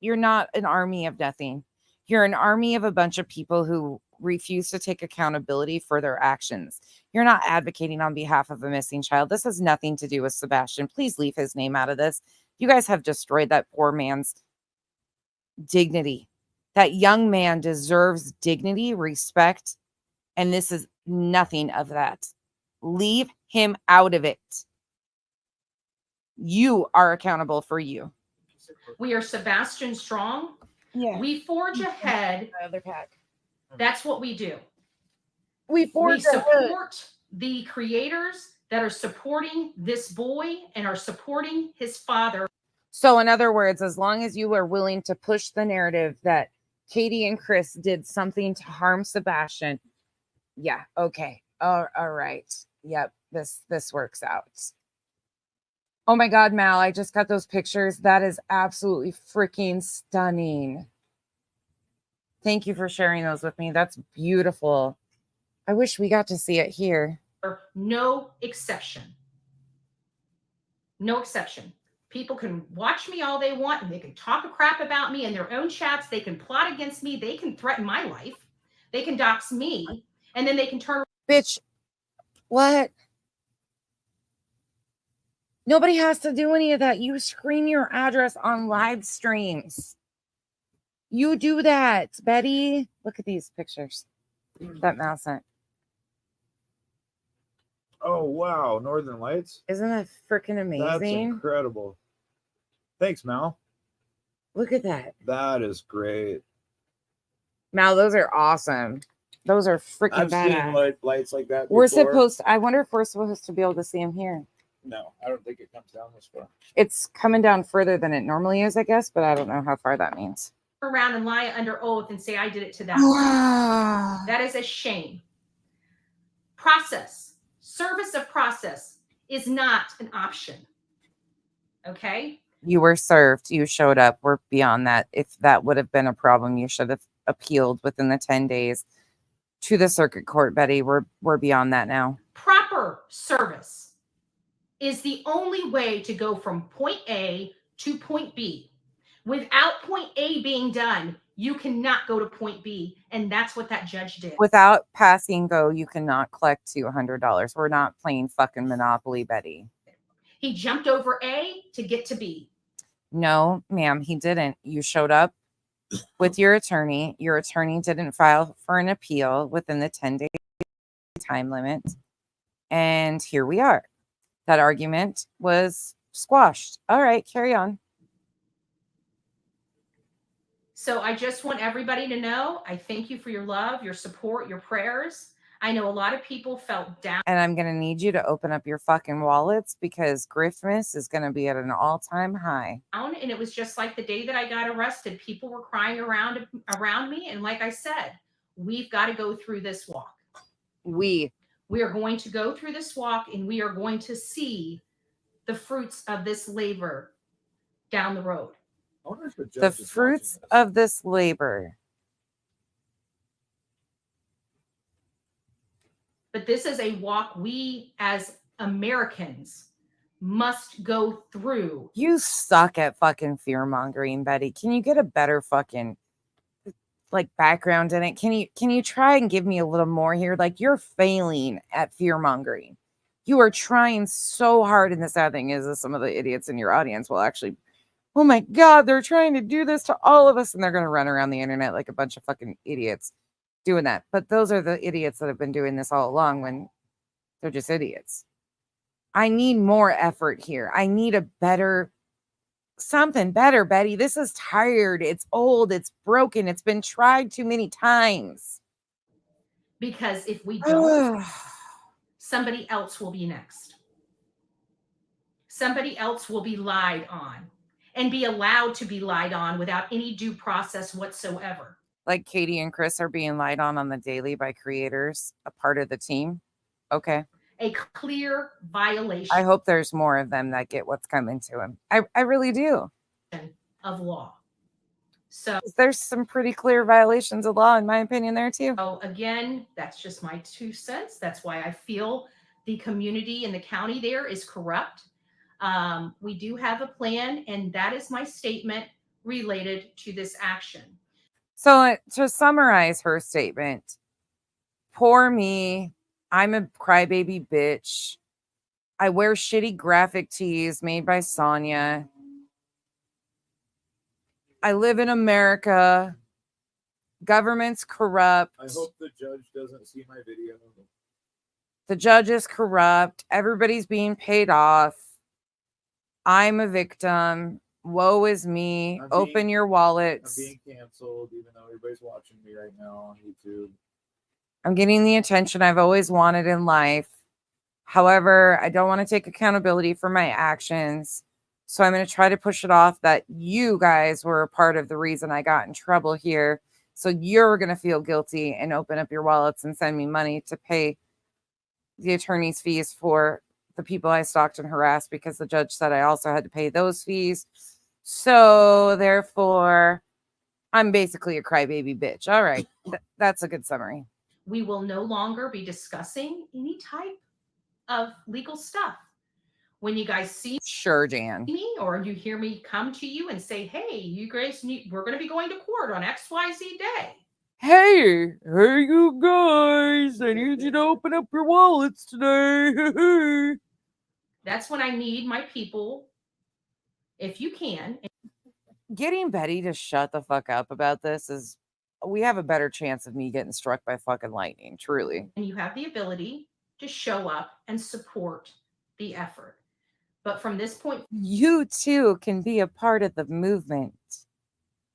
You're not an army of nothing. You're an army of a bunch of people who refuse to take accountability for their actions. You're not advocating on behalf of a missing child. This has nothing to do with Sebastian. Please leave his name out of this. You guys have destroyed that poor man's dignity. That young man deserves dignity, respect, and this is nothing of that. Leave him out of it. You are accountable for you. We are Sebastian Strong. Yeah. We forge ahead. Other pack. That's what we do. We We support the creators that are supporting this boy and are supporting his father. So, in other words, as long as you are willing to push the narrative that Katie and Chris did something to harm Sebastian, yeah, okay, all right, yep, this works out. Oh my God, Mal, I just got those pictures. That is absolutely freaking stunning. Thank you for sharing those with me. That's beautiful. I wish we got to see it here. No exception. No exception. People can watch me all they want and they can talk a crap about me in their own chats. They can plot against me. They can threaten my life. They can dox me. And then they can turn. Bitch, what? Nobody has to do any of that. You scream your address on live streams. You do that, Beddy. Look at these pictures that Mal sent. Oh wow, Northern Lights. Isn't that freaking That's amazing? incredible. Thanks, Mal. Look at that. That is great. Mal, those are awesome. Those are freaking I've badass. seen lights like that. We're before. supposed to, I wonder if we're supposed to be able to see them here. No, I don't think it comes down this far. It's coming down further than it normally is, I guess, but I don't know how far that means. around and lie under oath and say I did it to them. Wow. That is a shame. Process, service of process is not an option. Okay? You were served. You showed up. We're beyond that. If that would have been a problem, you should have appealed within the 10 days to the circuit court, Beddy. We're beyond that now. Proper service is the only way to go from point A to point B. Without point A being done, you cannot go to point B. And that's what that judge did. Without passing go, you cannot collect $200. We're not playing fucking Monopoly, Beddy. He jumped over A to get to B. No, ma'am, he didn't. You showed up with your attorney. Your attorney didn't file for an appeal within the 10-day time limit. And here we are. That argument was squashed. All right, carry on. So I just want everybody to know, I thank you for your love, your support, your prayers. I know a lot of people felt down. And I'm going to need you to open up your fucking wallets because Griftmas is going to be at an all-time high. And it was just like the day that I got arrested. People were crying around me. And like I said, we've got to go through this walk. We are going to go through this walk and we are going to see the fruits of this labor down the road. The fruits of this labor. But this is a walk we as Americans must go through. You suck at fucking fear mongering, Beddy. Can you get a better fucking like background in it? Can you try and give me a little more here? Like you're failing at fear mongering. You are trying so hard, and the sad thing is that some of the idiots in your audience will actually oh my God, they're trying to do this to all of us. And they're going to run around the internet like a bunch of fucking idiots doing that. But those are the idiots that have been doing this all along when they're just idiots. I need more effort here. I need a better, something better, Betty. This is tired. It's old. It's broken. It's been tried too many times. Because if we don't, somebody else will be next. Somebody else will be lied on and be allowed to be lied on without any due process whatsoever. Like Katie and Chris are being lied on the daily by creators, a part of the team. Okay. A clear violation. I hope there's more of them that get what's coming to them. I really do. Of law. So there's some pretty clear violations of law, in my opinion, there too. So again, that's just my 2 cents. That's why I feel the community in the county there is corrupt. We do have a plan, and that is my statement related to this action. So to summarize her statement, poor me, I'm a crybaby bitch. I wear shitty graphic tees made by Sonya. I live in America. Government's corrupt. I hope the judge doesn't see my video. The judge is corrupt. Everybody's being paid off. I'm a victim. Woe is me. Open your I'm wallets. being canceled, even though everybody's watching me right now on YouTube. I'm getting the attention I've always wanted in life. However, I don't want to take accountability for my actions. So I'm going to try to push it off that you guys were a part of the reason I got in trouble here. So you're going to feel guilty and open up your wallets and send me money to pay the attorney's fees for the people I stalked and harassed, because the judge said I also had to pay those fees. So therefore, I'm basically a crybaby bitch. All right. That's a good summary. We will no longer be discussing any type of legal stuff. When you guys see Sure, Jan. me, or you hear me come to you and say, hey, you guys we're going to be going to court on XYZ day. Hey, you guys, I need you to open up your wallets today. That's when I need my people, if you can. Getting Betty to shut the fuck up about this is, we have a better chance of me getting struck by fucking lightning, truly. And you have the ability to show up and support the effort. But from this point, you too can be a part of the movement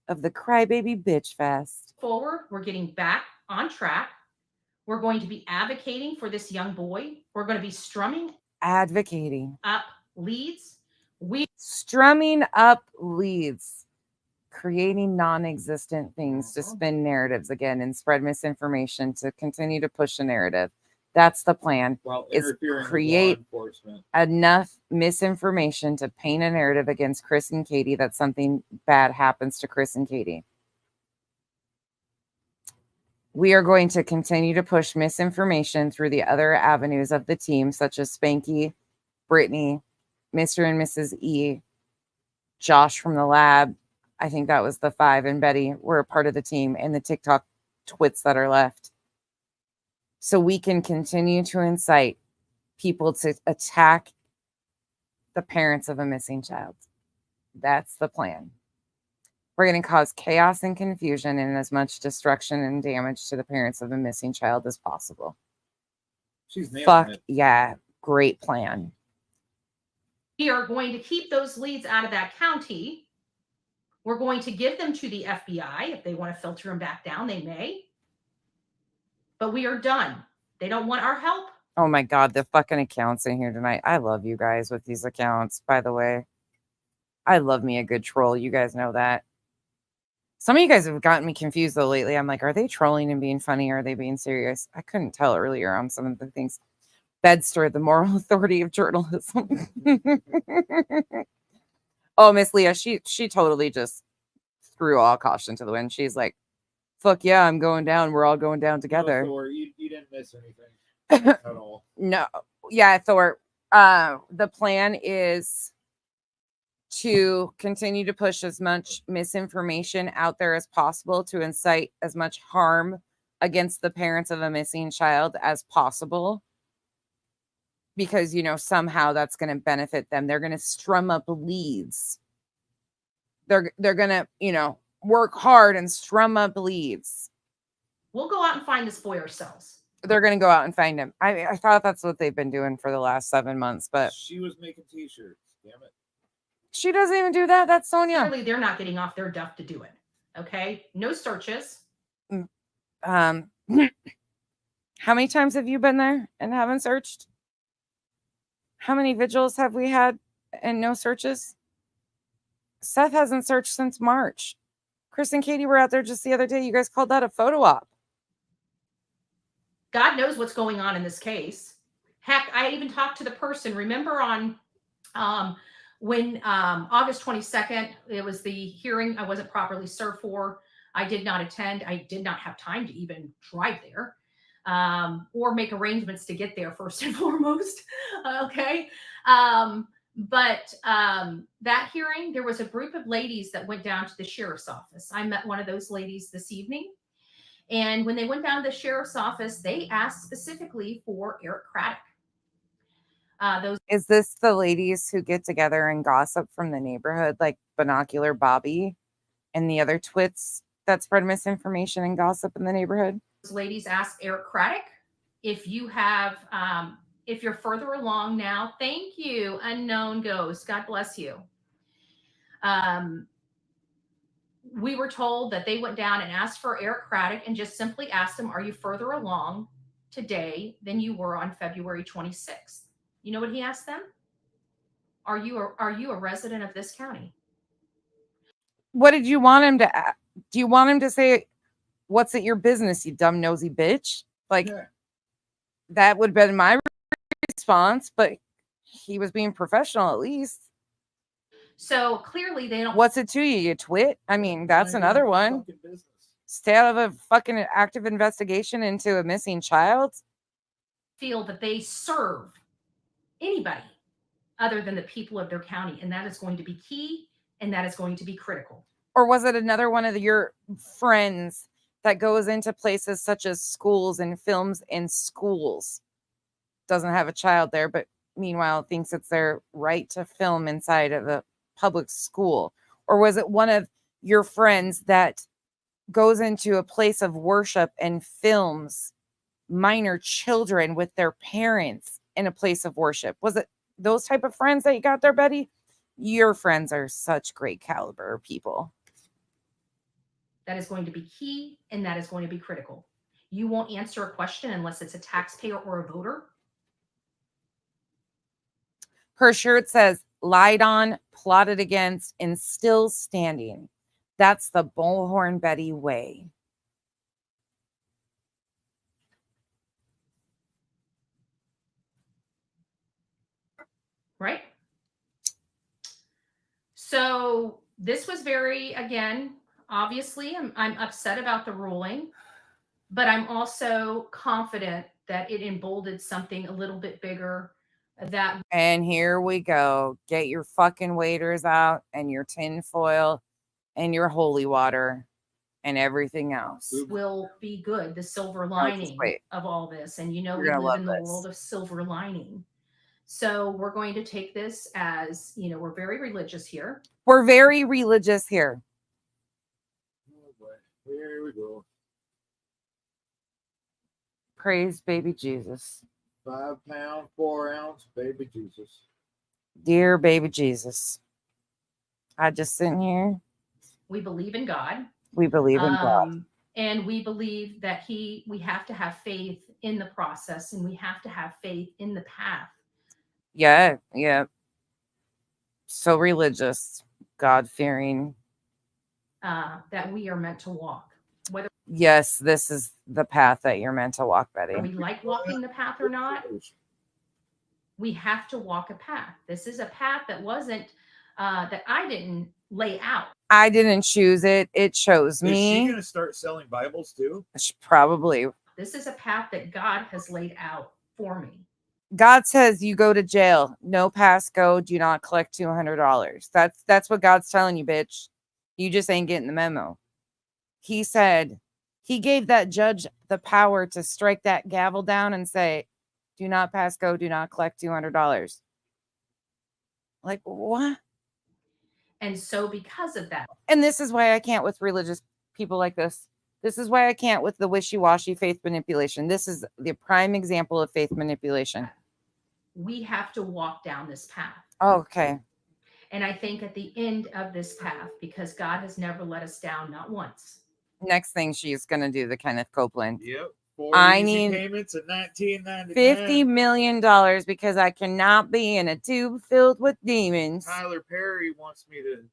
of the Crybaby Bitch Fest. Forward, we're getting back on track. We're going to be advocating for this young boy. We're going to be advocating up leads. Strumming up leads, creating non-existent things to spin narratives again and spread misinformation to continue to push a narrative. That's the plan. Is create enough misinformation to paint a narrative against Chris and Katie that something bad happens to Chris and Katie. We are going to continue to push misinformation through the other avenues of the team, such as Spanky, Brittany, Mr. and Mrs. E, Josh from the lab. I think that was the 5, and Betty were a part of the team, and the TikTok twits that are left. So we can continue to incite people to attack the parents of a missing child. That's the plan. We're going to cause chaos and confusion and as much destruction and damage to the parents of a missing child as possible. She's Fuck yeah. Great plan. We are going to keep those leads out of that county. We're going to give them to the FBI. If they want to filter them back down, they may. But we are done. They don't want our help. Oh my God, the fucking accounts in here tonight. I love you guys with these accounts, by the way. I love me a good troll. You guys know that. Some of you guys have gotten me confused though lately. I'm like, are they trolling and being funny, or are they being serious? I couldn't tell earlier on some of the things. Bedster, the moral authority of journalism. Oh, Miss Leah, she totally just threw all caution to the wind. She's like, fuck yeah, I'm going down. We're all going down together. No, Thor, you didn't miss anything at all. No. Yeah, Thor. The plan is to continue to push as much misinformation out there as possible to incite as much harm against the parents of a missing child as possible. Because, you know, somehow that's going to benefit them. They're going to strum up leads they're gonna, work hard and strum up leads. We'll go out and find this boy ourselves. They're gonna go out and find him. I thought that's what they've been doing for the last 7 months, but She was making t-shirts. Damn it. she doesn't even do that. That's Sonia. Clearly, they're not getting off their duff to do it. Okay, no searches. How many times have you been there and haven't searched? How many vigils have we had and no searches? Seth hasn't searched since March. Chris and Katie were out there just the other day. You guys called that a photo op. God knows what's going on in this case. Heck, I even talked to the person. Remember on when August 22nd, it was the hearing I wasn't properly served for. I did not attend. I did not have time to even drive there or make arrangements to get there first and foremost. Okay. But that hearing, there was a group of ladies that went down to the sheriff's office. I met one of those ladies this evening. And when they went down to the sheriff's office, they asked specifically for Eric Craddock. Is this the ladies who get together and gossip from the neighborhood, like Binocular Bobby and the other twits that spread misinformation and gossip in the neighborhood? Those ladies asked Eric Craddock if you have, if you're further along now. Thank you, Unknown Ghost. God bless you. We were told that they went down and asked for Eric Craddock and just simply asked him, are you further along today than you were on February 26th? You know what he asked them? Are you a resident of this county? What did you want him to ask? Do you want him to say, what's it your business, you dumb nosy bitch? Like, that would have been my response, but he was being professional at least. So clearly they don't. What's it to you, you twit? I mean, that's another one. Stay out of a fucking active investigation into a missing child. Feel that they serve anybody other than the people of their county. And that is going to be key. And that is going to be critical. Or was it another one of your friends that goes into places such as schools and films in schools? Doesn't have a child there, but meanwhile thinks it's their right to film inside of a public school? Or was it one of your friends that goes into a place of worship and films minor children with their parents in a place of worship? Was it those type of friends that you got there, Betty? Your friends are such great caliber people. That is going to be key, and that is going to be critical. You won't answer a question unless it's a taxpayer or a voter. Her shirt says, lied on, plotted against, and still standing. That's the Bullhorn Betty way. Right? So this was very, again, obviously I'm upset about the ruling, but I'm also confident that it emboldened something a little bit bigger. And here we go. Get your fucking waders out and your tin foil and your holy water and everything else. Will be good. The silver lining of all this. And we live in the world of silver lining. So we're going to take this as, we're very religious here. We're very religious here. Oh boy. Here we go. Praise baby Jesus. 5 pound, 4 ounce baby Jesus. Dear baby Jesus. I just sitting here. We believe in God. We believe in God. And we believe that we have to have faith in the process, and we have to have faith in the path. Yeah. So religious, God-fearing. That we are meant to walk. Yes, this is the path that you're meant to walk, Betty. Whether we like walking the path or not, we have to walk a path. This is a path that wasn't, that I didn't lay out. I didn't choose it. It chose me. Is she going to start selling Bibles too? Probably. This is a path that God has laid out for me. God says you go to jail. No pass go. Do not collect $200. That's what God's telling you, bitch. You just ain't getting the memo. He said he gave that judge the power to strike that gavel down and say, do not pass go. Do not collect $200. Like, what? And so because of that, And this is why I can't with religious people like this. This is why I can't with the wishy-washy faith manipulation. This is the prime example of faith manipulation. we have to walk down this path. Okay. And I think at the end of this path, because God has never let us down, not once. Next thing she's going to do the Kenneth Copeland. Yep. 4 I easy need payments of $19.99. $50 million because I cannot be in a tube filled with demons. Tyler Perry wants me to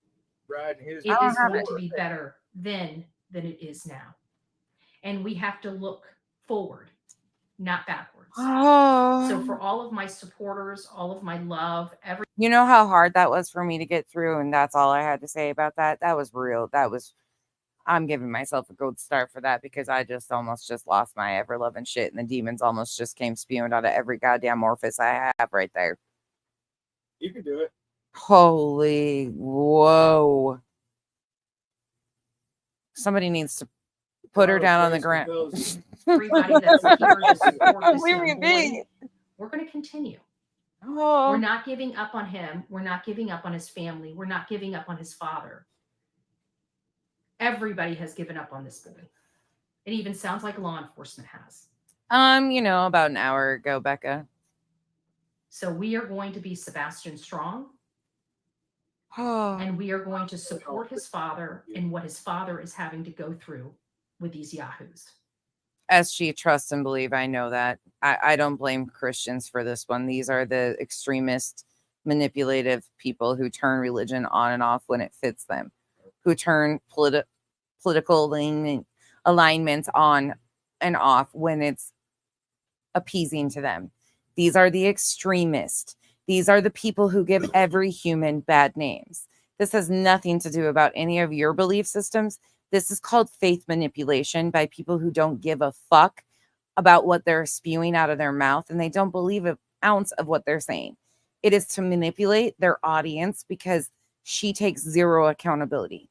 ride in his. It don't is have going it. to be better then than it is now. And we have to look forward, not backwards. Oh. So for all of my supporters, all of my love, You know how hard that was for me to get through, and that's all I had to say about that. That was real. I'm giving myself a gold star for that because I just almost just lost my ever-loving shit, and the demons almost just came spewing out of every goddamn orifice I have right there. You can do it. Holy whoa. Somebody needs to put her down on the ground. everybody that's here to support this Leave me young be. boy, we're going to continue. Oh. We're not giving up on him. We're not giving up on his family. We're not giving up on his father. Everybody has given up on this boy. It even sounds like law enforcement has. About an hour ago, Becca. So we are going to be Sebastian Strong, Oh. and we are going to support his father and what his father is having to go through with these yahoos. SG, trust and believe. I know that. I don't blame Christians for this one. These are the extremist, manipulative people who turn religion on and off when it fits them, who turn political alignments on and off when it's appeasing to them. These are the extremists. These are the people who give every human bad names. This has nothing to do about any of your belief systems. This is called faith manipulation by people who don't give a fuck about what they're spewing out of their mouth, and they don't believe an ounce of what they're saying. It is to manipulate their audience because she takes zero accountability.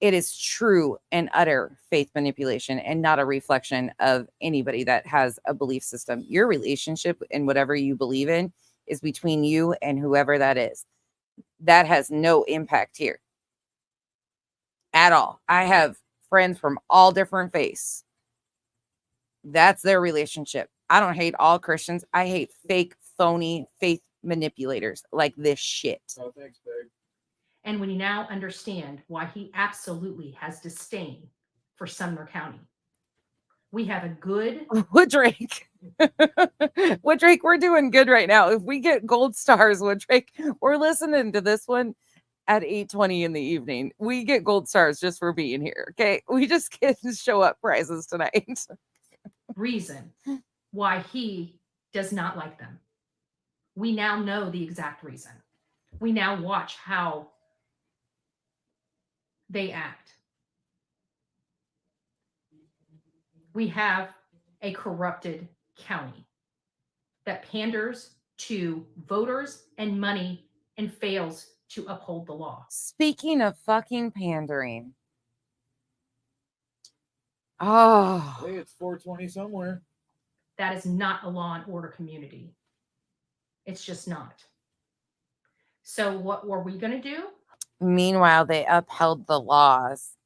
It is true and utter faith manipulation and not a reflection of anybody that has a belief system. Your relationship and whatever you believe in is between you and whoever that is. That has no impact here at all. I have friends from all different faiths. That's their relationship. I don't hate all Christians. I hate fake, phony faith manipulators like this shit. Oh, thanks, babe. And we now understand why he absolutely has disdain for Sumner County. We have a good Wooddrake. Wooddrake, we're doing good right now. If we get gold stars, Wooddrake, we're listening to this one at 8:20 in the evening. We get gold stars just for being here. Okay. We just get to show up prizes tonight. reason why he does not like them. We now know the exact reason. We now watch how they act. We have a corrupted county that panders to voters and money and fails to uphold the law. Speaking of fucking pandering. Oh. Hey, it's 420 somewhere. That is not a law and order community. It's just not. So what were we going to do? Meanwhile, they upheld the laws.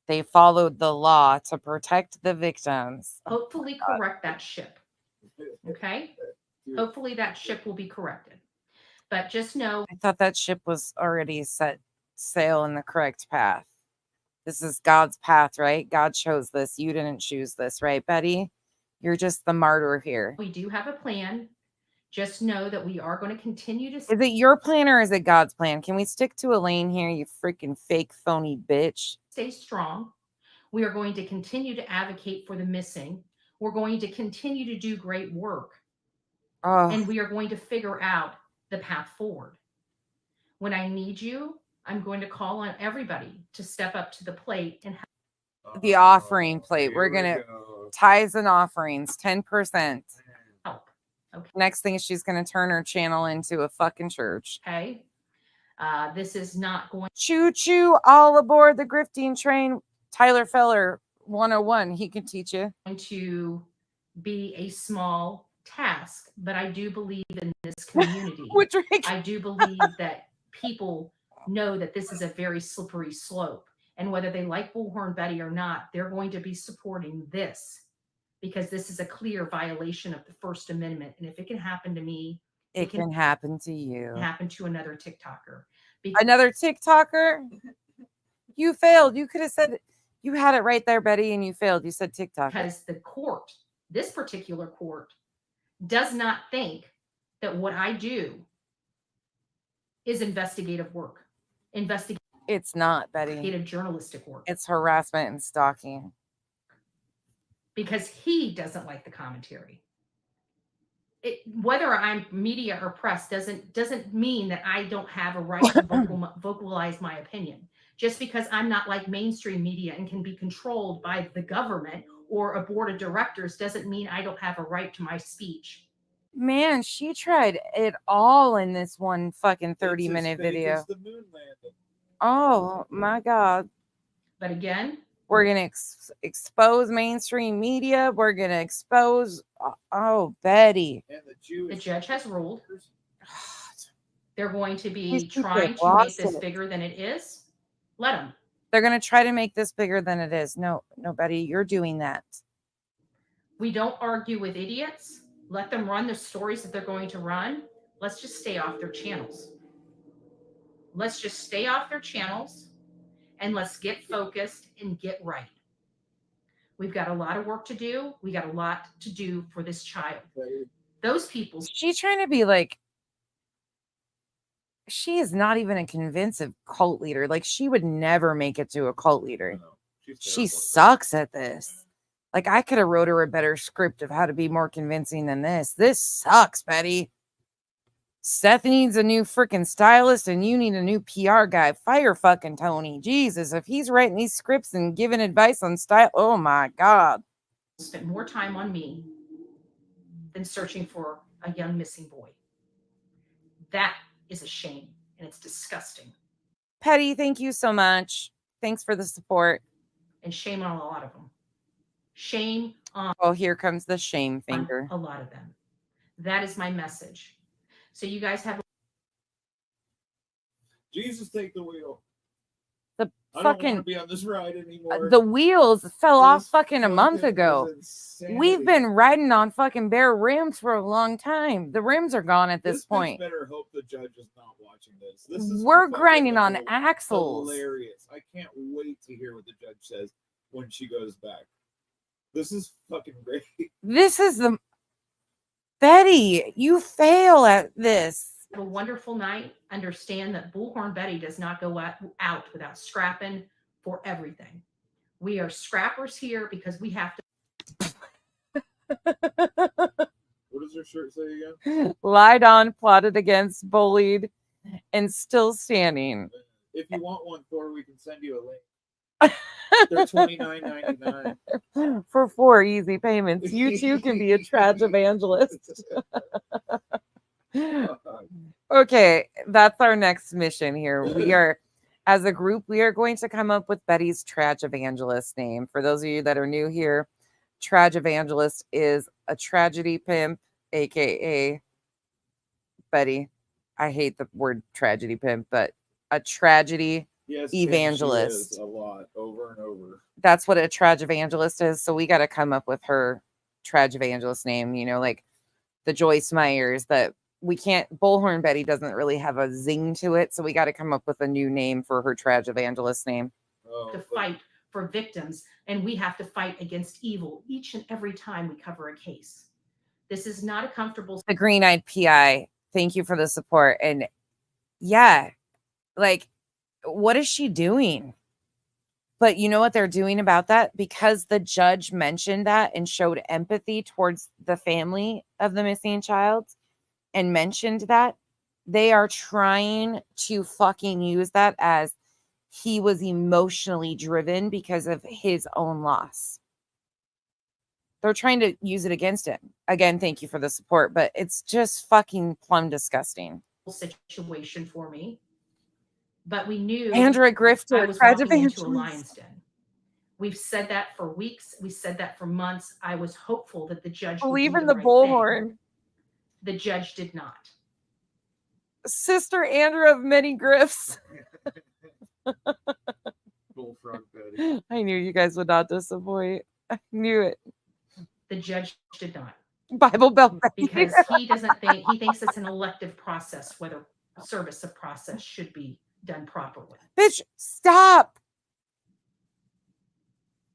They followed the law to protect the victims. Hopefully correct that ship. Okay? Hopefully that ship will be corrected. But just know, I thought that ship was already set sail in the correct path. This is God's path, right? God chose this. You didn't choose this, right, Beddy? You're just the martyr here. we do have a plan. Just know that we are going to continue to Is it your plan or is it God's plan? Can we stick to a lane here, you freaking fake phony bitch? stay strong. We are going to continue to advocate for the missing. We're going to continue to do great work. Oh, And we are going to figure out the path forward. When I need you, I'm going to call on everybody to step up to the plate and the offering plate. We're Here we going to go. tithes and offerings, 10%. help. Okay. Next thing, she's going to turn her channel into a fucking church. Okay. This is not going Choo choo, all aboard the grifting train. Tyler Feller 101. He can teach you. to be a small task, but I do believe in this community. Wooddrake. I do believe that people know that this is a very slippery slope. And whether they like Bullhorn Betty or not, they're going to be supporting this because this is a clear violation of the First Amendment. And if it can happen to me, It can happen to you. Happen to another TikToker. Another TikToker? You failed. You could have said, you had it right there, Betty, and you failed. You said TikTok. Because the court, this particular court, does not think that what I do is investigative work. It's not, Betty. Investigative journalistic work. It's harassment and stalking. Because he doesn't like the commentary. Whether I'm media or press doesn't mean that I don't have a right to vocalize my opinion. Just because I'm not like mainstream media and can be controlled by the government or a board of directors doesn't mean I don't have a right to my speech. Man, she tried it all in this one fucking 30-minute video. The moon landing. Oh my God. But again, we're going to expose mainstream media. We're going to expose, Betty. And the judge has ruled. They're going to be These people trying to lost make this it. bigger than it is. Let them. They're going to try to make this bigger than it is. No, Betty, you're doing that. We don't argue with idiots. Let them run the stories that they're going to run. Let's just stay off their channels. Let's just stay off their channels and let's get focused and get right. We've got a lot of work to do. We got a lot to do for this child. Those people. She's trying to be like, she is not even a convincing cult leader. Like, she would never make it to a cult leader. She sucks at this. Like, I could have wrote her a better script of how to be more convincing than this. This sucks, Betty. Seth needs a new freaking stylist and you need a new PR guy. Fire fucking Tony. Jesus, if he's writing these scripts and giving advice on style, oh my God. Spent more time on me than searching for a young missing boy. That is a shame and it's disgusting. Petty, thank you so much. Thanks for the support. And shame on a lot of them. Shame on. Oh, here comes the shame finger. A lot of them. That is my message. So you guys have. Jesus, take the wheel. The I don't fucking want to be on this ride anymore. the wheels fell off fucking a month ago. Insanity. We've been riding on fucking bare rims for a long time. The rims are gone at this point. Better hope the judge is not watching this. This is We're grinding on axles. Hilarious. I can't wait to hear what the judge says when she goes back. This is fucking great. This is the Betty. You fail at this. Have a wonderful night. Understand that Bullhorn Betty does not go out without scrapping for everything. We are scrappers here because we have to. What does her shirt say again? Lied on, plotted against, bullied, and still standing. If you want one, Thor, we can send you a link. They're $29.99 for 4 easy payments. You too can be a trash evangelist. Okay, that's our next mission here. We are, as a group, we are going to come up with Betty's trash evangelist name. For those of you that are new here, trash evangelist is a tragedy pimp, aka Betty. I hate the word tragedy pimp, but a tragedy evangelist. A lot, over and over. That's what a trash evangelist is. So we got to come up with her trash evangelist name, you know, like the Joyce Myers. That we can't, Bullhorn Betty doesn't really have a zing to it, so we got to come up with a new name for her trash evangelist name. To fight for victims, and we have to fight against evil each and every time we cover a case. This is not a comfortable. The green-eyed PI, thank you for the support. And yeah, like, what is she doing? But you know what they're doing about that? Because the judge mentioned that and showed empathy towards the family of the missing child and mentioned that, they are trying to fucking use that as he was emotionally driven because of his own loss. They're trying to use it against him. Again, thank you for the support, but it's just fucking plumb disgusting. Situation for me. But we knew Andrea Grifter, I was walking into a lion's den. We've said that for weeks. We said that for months. I was hopeful that the judge believe would in do the right bullhorn. thing. The judge did not. Sister Andrew of many grifts. Bullfrog Betty. I knew you guys would not disappoint. I knew it. The judge did not, Bible Belt Betty. because he thinks it's an elective process, whether service of process should be done properly. Bitch, stop.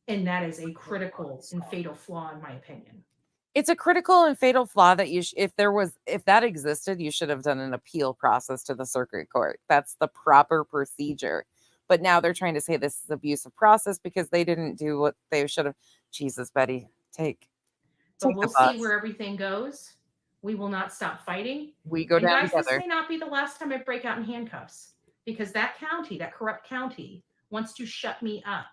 And that is a critical and fatal flaw, in my opinion. It's a critical and fatal flaw that if that existed, you should have done an appeal process to the circuit court. That's the proper procedure. But now they're trying to say this is abusive process because they didn't do what they should have. Jesus, Betty, But we'll the bus. see where everything goes. We will not stop fighting. We go And down guys, this together. may not be the last time I break out in handcuffs, because that corrupt county, wants to shut me up.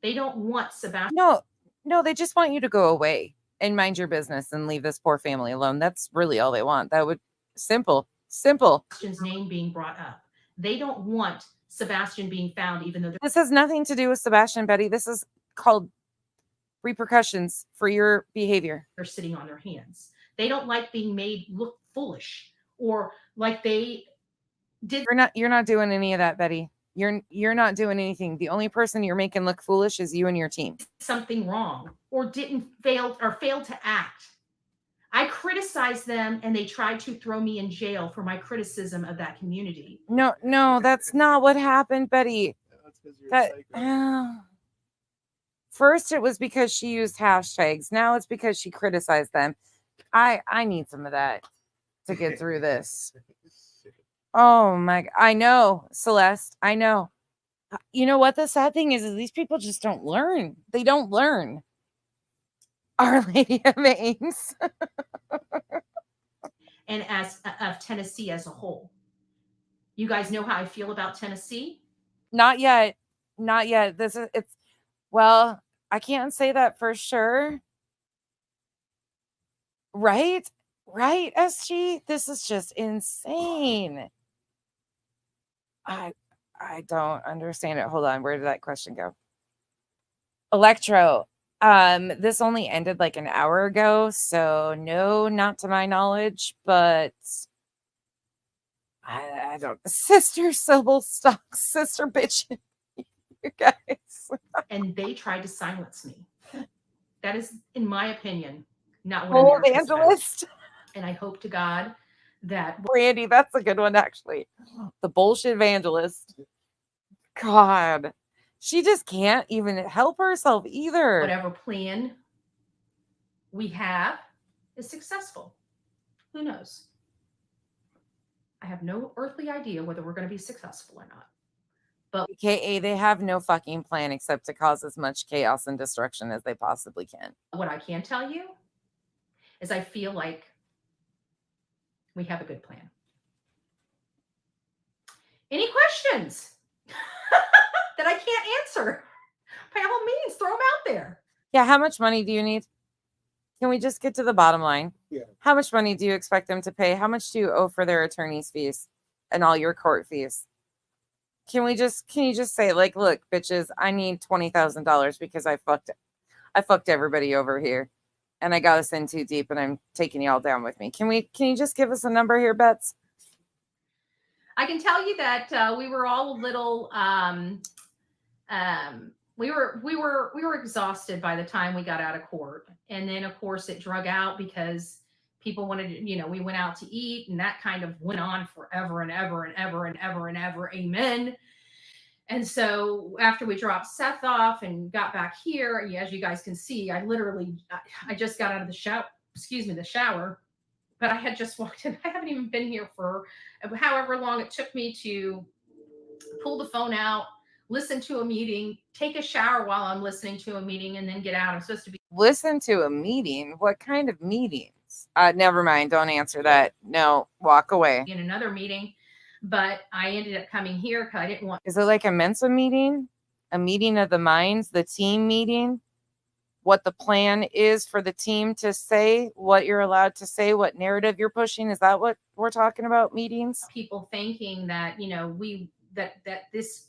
They don't want Sebastian. No, they just want you to go away and mind your business and leave this poor family alone. That's really all they want. That would simple. Sebastian's name being brought up. They don't want Sebastian being found, even though This has nothing to do with Sebastian, Betty. This is called repercussions for your behavior. they're sitting on their hands. They don't like being made look foolish or like they did You're not doing any of that, Betty. You're not doing anything. The only person you're making look foolish is you and your team. something wrong or failed to act. I criticized them and they tried to throw me in jail for my criticism of that community. No, that's not what happened, Betty. That's because you're a psycho. First it was because she used hashtags. Now it's because she criticized them. I need some of that to get through this. Oh my, I know, Celeste. I know. You know what the sad thing is these people just don't learn. They don't learn. Our Lady of Ames. And as of Tennessee as a whole. You guys know how I feel about Tennessee? Not yet. Well, I can't say that for sure. Right, SG? This is just insane. I don't understand it. Hold on. Where did that question go? Electro. This only ended like an hour ago, so no, not to my knowledge, but I don't. Sister Sybil Stocks, sister bitch. You guys. And they tried to silence me. That is, in my opinion, not what America's about. Evangelist. And I hope to God that Brandy, that's a good one, actually. The bullshit evangelist. God, she just can't even help herself either. whatever plan we have is successful. Who knows? I have no earthly idea whether we're going to be successful or not. AKA, they have no fucking plan except to cause as much chaos and destruction as they possibly can. What I can tell you is I feel like we have a good plan. Any questions that I can't answer? By all means, throw them out there. Yeah, how much money do you need? Can we just get to the bottom line? Yeah. How much money do you expect them to pay? How much do you owe for their attorney's fees and all your court fees? Can you just say, like, look, bitches, I need $20,000 because I fucked everybody over here and I got us in too deep and I'm taking y'all down with me. Can you just give us a number here, Bets? I can tell you that we were all a little we were exhausted by the time we got out of court. And then of course it drug out because people wanted to, we went out to eat and that kind of went on forever and ever and ever and ever and ever. Amen. And so after we dropped Seth off and got back here, as you guys can see, I just got out of the shower, but I had just walked in. I haven't even been here for however long it took me to pull the phone out, listen to a meeting, take a shower while I'm listening to a meeting, and then get out. I'm supposed to be listen to a meeting. What kind of meetings? Never mind. Don't answer that. No, walk away. in another meeting, but I ended up coming here because I didn't want. Is it like a Mensa meeting? A meeting of the minds, the team meeting? What the plan is for the team to say, what you're allowed to say, what narrative you're pushing? Is that what we're talking about, meetings? People thinking that, this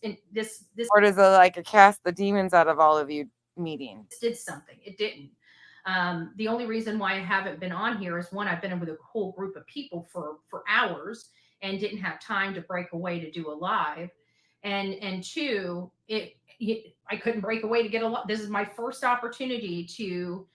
Or does it like cast the demons out of all of you meeting? did something. It didn't. The only reason why I haven't been on here is one, I've been with a whole group of people for hours. and didn't have time to break away to do a live. And two, I couldn't break away to get a lot. This is my first opportunity to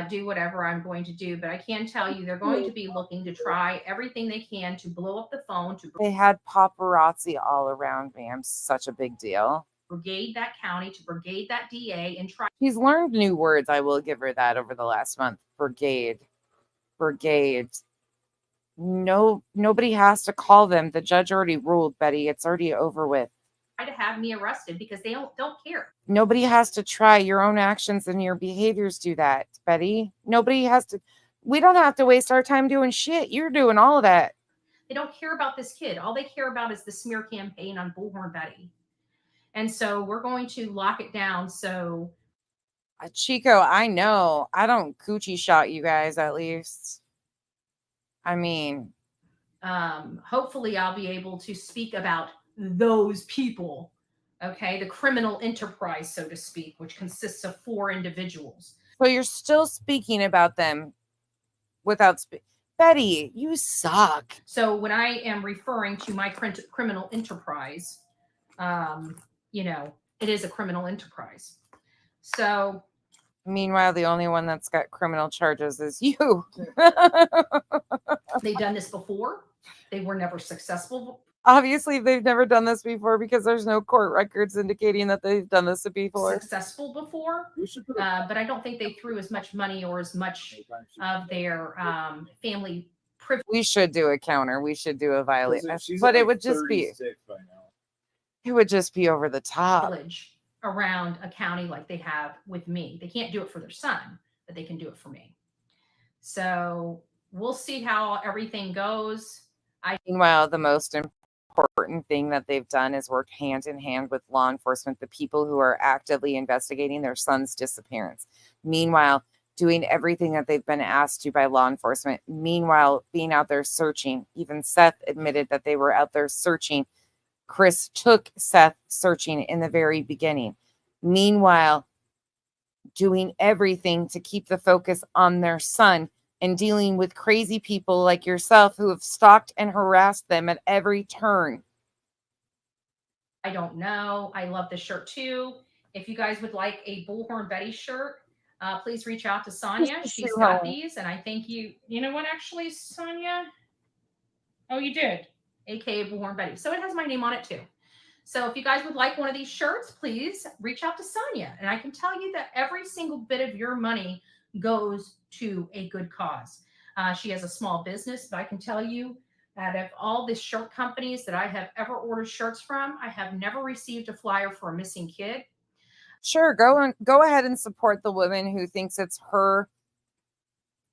do whatever I'm going to do. But I can tell you, they're going to be looking to try everything they can to blow up the phone. They had paparazzi all around me. I'm such a big deal. Brigade that county, to brigade that DA, and try. She's learned new words. I will give her that over the last month. Brigade. No, nobody has to call them. The judge already ruled, Betty. It's already over with. To have me arrested because they don't care. Nobody has to try. Your own actions and your behaviors do that, Betty. Nobody has to. We don't have to waste our time doing shit. You're doing all of that. They don't care about this kid. All they care about is the smear campaign on Bullhorn Betty. And so we're going to lock it down. So Chico, I know. I don't coochie shot you guys, at least. I mean, hopefully I'll be able to speak about those people, okay, the criminal enterprise, so to speak, which consists of 4 individuals. So you're still speaking about them without Betty, you suck. So when I am referring to my criminal enterprise, it is a criminal enterprise. So meanwhile, the only one that's got criminal charges is you. They've done this before. They were never successful. Obviously, they've never done this before because there's no court records indicating that they've done this before. Successful before, but I don't think they threw as much money or as much of their family privilege. We should do a counter. We should do a violation, but it would just be. It would just be over the top. Around a county like they have with me. They can't do it for their son, but they can do it for me. So we'll see how everything goes. Meanwhile, the most important thing that they've done is work hand in hand with law enforcement, the people who are actively investigating their son's disappearance. Meanwhile, doing everything that they've been asked to by law enforcement. Meanwhile, being out there searching. Even Seth admitted that they were out there searching. Chris took Seth searching in the very beginning. Meanwhile, doing everything to keep the focus on their son and dealing with crazy people like yourself who have stalked and harassed them at every turn. I don't know. I love this shirt too. If you guys would like a Bullhorn Betty shirt, please reach out to Sonia. She's got these, and I think you know what, actually, Sonia? Oh, you did. AKA Bullhorn Betty. So it has my name on it too. So if you guys would like one of these shirts, please reach out to Sonia. And I can tell you that every single bit of your money goes to a good cause. She has a small business, but I can tell you that of all the shirt companies that I have ever ordered shirts from, I have never received a flyer for a missing kid. Sure, go ahead and support the woman who thinks it's her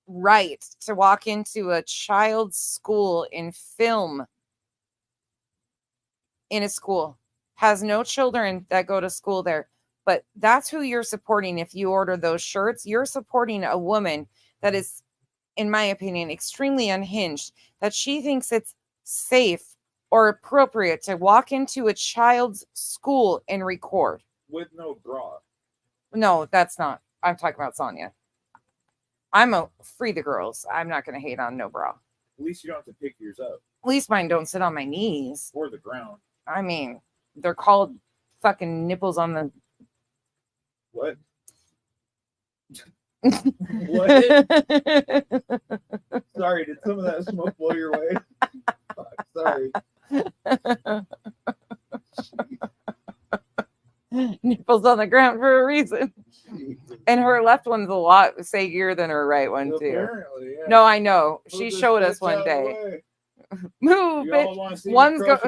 right to walk into a child's school and film in a school, has no children that go to school there. But that's who you're supporting. If you order those shirts, you're supporting a woman that is, in my opinion, extremely unhinged, that she thinks it's safe or appropriate to walk into a child's school and record. With no bra. No, that's not. I'm talking about Sonia. I'm a free the girls. I'm not going to hate on no bra. At least you don't have to pick yours up. At least mine don't sit on my knees. Or the ground. I mean, they're called fucking nipples on the... What? What? Sorry, did some of that smoke blow your way? Fuck, sorry. Nipples on the ground for a reason. And her left one's a lot saggier than her right one, too. Apparently, yeah. No, I know. She showed us one day. Move, bitch. One's going.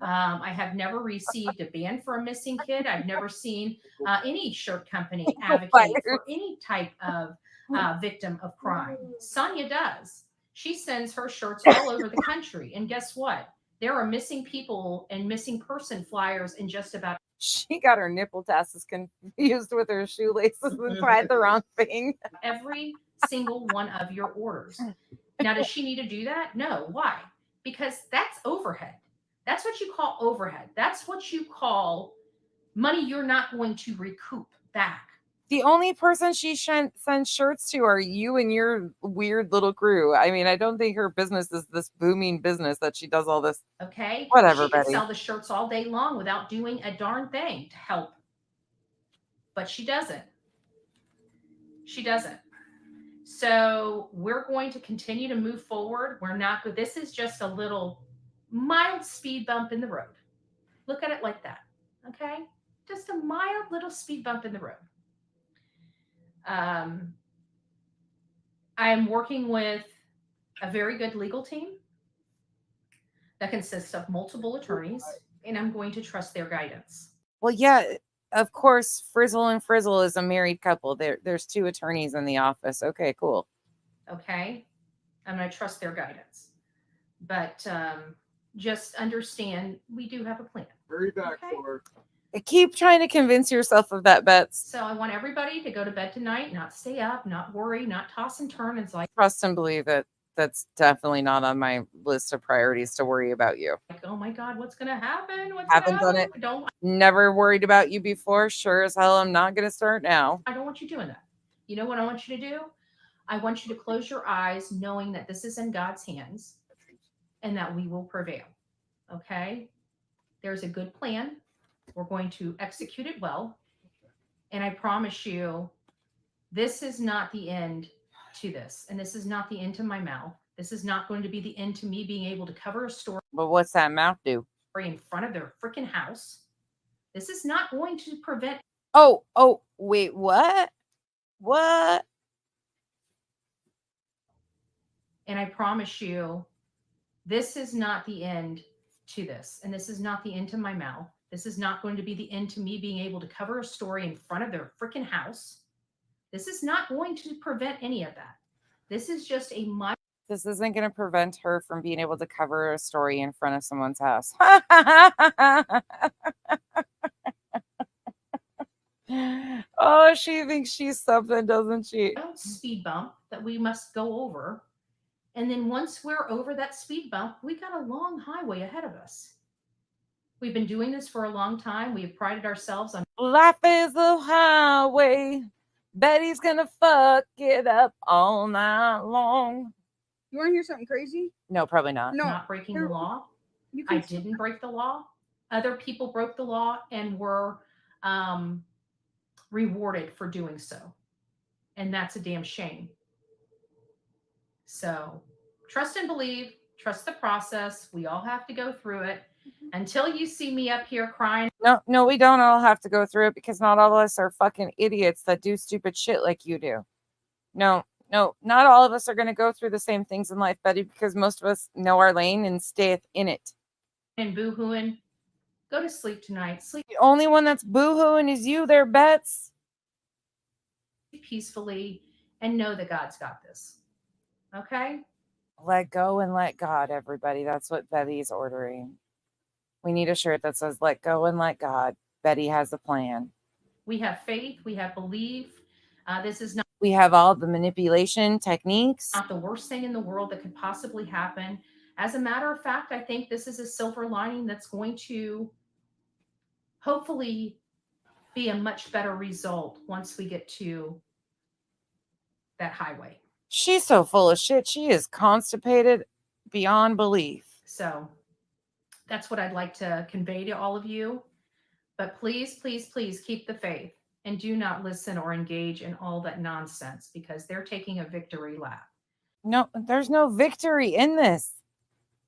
I have never received a ban for a missing kid. I've never seen any shirt company advocate for any type of victim of crime. Sonia does. She sends her shirts all over the country. And guess what? There are missing people and missing person flyers in just about. She got her nipple tassels confused with her shoelaces and tried the wrong thing. Every single one of your orders. Now, does she need to do that? No. Why? Because that's overhead. That's what you call overhead. That's what you call money you're not going to recoup back. The only person she sends shirts to are you and your weird little crew. I mean, I don't think her business is this booming business that she does all this. Okay. Whatever, She could Betty. sell the shirts all day long without doing a darn thing to help. But she doesn't. She doesn't. So we're going to continue to move forward. We're not good. This is just a little mild speed bump in the road. Look at it like that. Okay. Just a mild little speed bump in the road. I am working with a very good legal team that consists of multiple attorneys, and I'm going to trust their guidance. Well, yeah, of course, Frizzle and Frizzle is a married couple. There's 2 attorneys in the office. Okay, cool. Okay. I'm going to trust their guidance. But just understand we do have a plan. Hurry back Okay. for her. Keep trying to convince yourself of that, Bets. So I want everybody to go to bed tonight, not stay up, not worry, not toss and turn. It's like, Trust and believe that that's definitely not on my list of priorities to worry about you. oh my God, what's going to happen? What's Haven't gonna done happen? Don't Never worried about you before. Sure as hell, I'm not going to start now. I don't want you doing that. You know what I want you to do? I want you to close your eyes knowing that this is in God's hands and that we will prevail. Okay? There's a good plan. We're going to execute it well. And I promise you, this is not the end to this. And this is not the end to my mouth. This is not going to be the end to me being able to cover a story But what's that mouth do? in front of their freaking house. This is not going to prevent. Oh, wait, what? What? And I promise you, this is not the end to this. And this is not the end to my mouth. This is not going to be the end to me being able to cover a story in front of their freaking house. This is not going to prevent any of that. This is just a minor. This isn't going to prevent her from being able to cover a story in front of someone's house. Oh, she thinks she's something, doesn't she? Speed bump that we must go over. And then once we're over that speed bump, we got a long highway ahead of us. We've been doing this for a long time. We have prided ourselves on Life is a highway. Betty's gonna fuck it up all night long. You want to hear something crazy? No, probably not. No. not breaking the law. You I can didn't break the law. Other people broke the law and were rewarded for doing so. And that's a damn shame. So trust and believe, trust the process. We all have to go through it. Until you see me up here crying. No, we don't all have to go through it because not all of us are fucking idiots that do stupid shit like you do. No, not all of us are going to go through the same things in life, Betty, because most of us know our lane and stay in it. And boo-hooing. Go to sleep tonight. Sleep The only one that's boo-hooing is you there, Bets. peacefully and know that God's got this. Okay? Let go and let God, everybody. That's what Betty's ordering. We need a shirt that says, let go and let God. Betty has a plan. We have faith. We have belief. This is not We have all the manipulation techniques. the worst thing in the world that could possibly happen. As a matter of fact, I think this is a silver lining that's going to hopefully be a much better result once we get to that highway. She's so full of shit. She is constipated beyond belief. So that's what I'd like to convey to all of you. But please, please, please keep the faith and do not listen or engage in all that nonsense because they're taking a victory lap. No, there's no victory in this.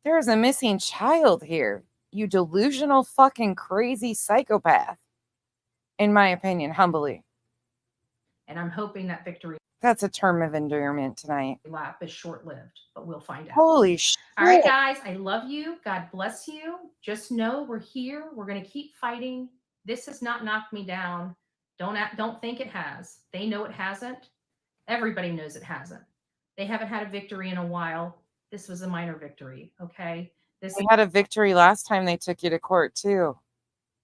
There is a missing child here. You delusional fucking crazy psychopath. In my opinion, humbly. And I'm hoping that victory That's a term of endearment tonight. lap is short-lived, but we'll find out. Holy shit. All right, guys, I love you. God bless you. Just know we're here. We're going to keep fighting. This has not knocked me down. Don't think it has. They know it hasn't. Everybody knows it hasn't. They haven't had a victory in a while. This was a minor victory, okay? This They had a victory last time they took you to court, too.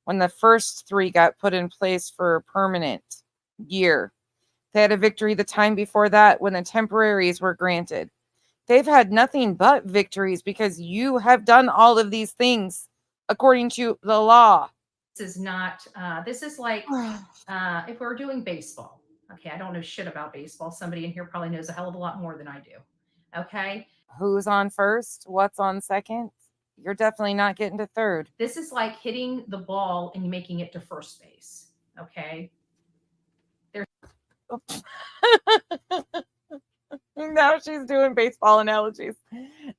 When the first 3 got put in place for a permanent year. They had a victory the time before that when the temporaries were granted. They've had nothing but victories because you have done all of these things according to the law. is not, this is like if we were doing baseball, Okay, I don't know shit about baseball. Somebody in here probably knows a hell of a lot more than I do. Okay. Who's on first? What's on second? You're definitely not getting to third. This is like hitting the ball and making it to first base. Okay. Now she's doing baseball analogies.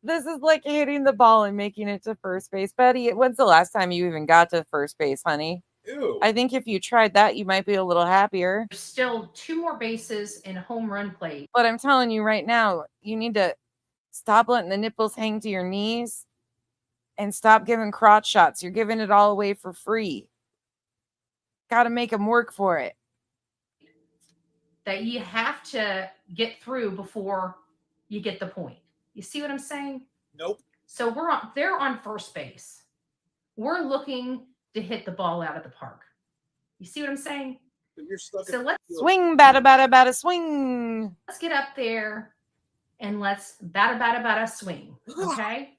This is like hitting the ball and making it to first base. Betty, when's the last time you even got to first base, honey? Ew. I think if you tried that, you might be a little happier. There's still 2 more bases and a home run plate. But I'm telling you right now, you need to stop letting the nipples hang to your knees and stop giving crotch shots. You're giving it all away for free. Got to make them work for it. That you have to get through before you get the point. You see what I'm saying? Nope. So they're on first base. We're looking to hit the ball out of the park. You see what I'm saying? But you're stuck. So let's Swing, bada, swing. get up there and let's bada, swing. Okay?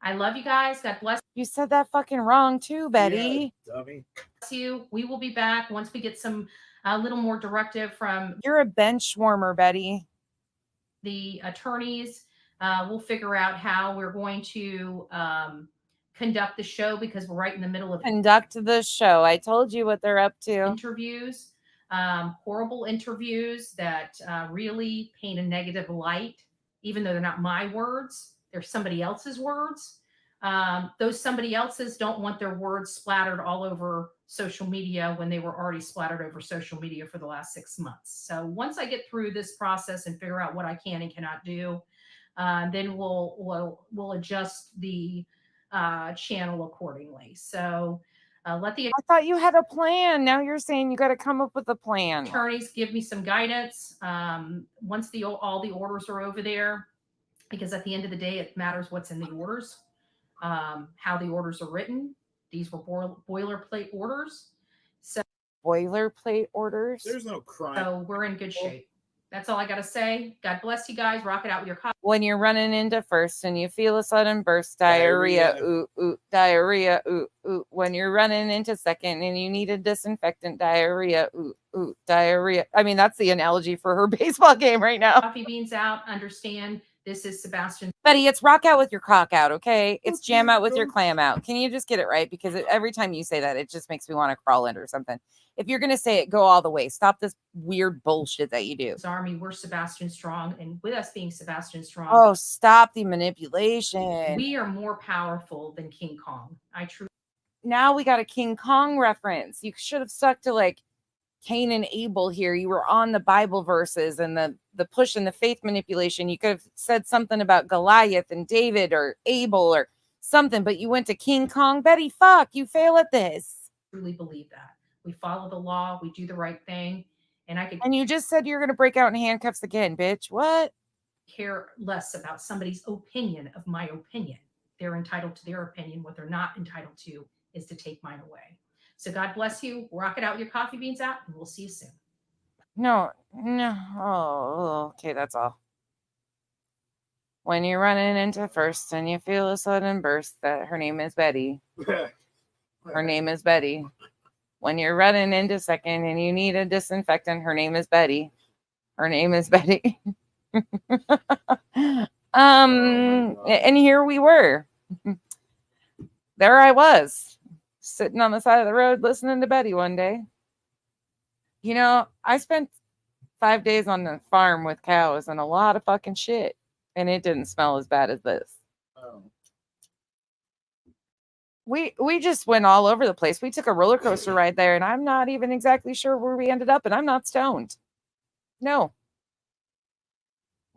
I love you guys. God bless You said that fucking wrong too, Betty. Yeah, dummy. you. We will be back once we get some a little more directive from You're a bench warmer, Betty. the attorneys. We'll figure out how we're going to conduct the show because we're right in the middle of Conduct the show. I told you what they're up to. interviews, horrible interviews that really paint a negative light, even though they're not my words, they're somebody else's words. Those somebody else's don't want their words splattered all over social media when they were already splattered over social media for the last 6 months. So once I get through this process and figure out what I can and cannot do, then we'll adjust the channel accordingly. So let the I thought you had a plan. Now you're saying you got to come up with a plan. attorneys give me some guidance once all the orders are over there, because at the end of the day, it matters what's in the orders, how the orders are written. These were boilerplate orders. So Boilerplate orders. There's no crime. So we're in good shape. That's all I got to say. God bless you guys. Rock it out with your coffee. When you're running into first and you feel a sudden burst, diarrhea, ooh, ooh, diarrhea, ooh, ooh. When you're running into second and you need a disinfectant, diarrhea, ooh, ooh, diarrhea. I mean, that's the analogy for her baseball game right now. Coffee beans out. Understand this is Sebastian. Betty, it's rock out with your cock out, okay? It's jam out with your clam out. Can you just get it right? Because every time you say that, it just makes me want to crawl into something. If you're going to say it, go all the way. Stop this weird bullshit that you do. Army, we're Sebastian Strong. And with us being Sebastian Strong, Oh, stop the manipulation. we are more powerful than King Kong. I truly. Now we got a King Kong reference. You should have stuck to like Cain and Abel here. You were on the Bible verses and the push and the faith manipulation. You could have said something about Goliath and David or Abel or something, but you went to King Kong. Betty, fuck, you fail at this. Truly believe that. We follow the law. We do the right thing. And you just said you're going to break out in handcuffs again, bitch. What? Care less about somebody's opinion of my opinion. They're entitled to their opinion. What they're not entitled to is to take mine away. So God bless you. Rock it out with your coffee beans out, and we'll see you soon. No. Oh, okay, that's all. When you're running into first and you feel a sudden burst, that her name is Betty. Her name is Betty. When you're running into second and you need a disinfectant, her name is Betty. Her name is Betty. And here we were. There I was, sitting on the side of the road listening to Betty one day. You know, I spent 5 days on the farm with cows and a lot of fucking shit, and it didn't smell as bad as this. Oh. We just went all over the place. We took a roller coaster ride there, and I'm not even exactly sure where we ended up, and I'm not stoned. No.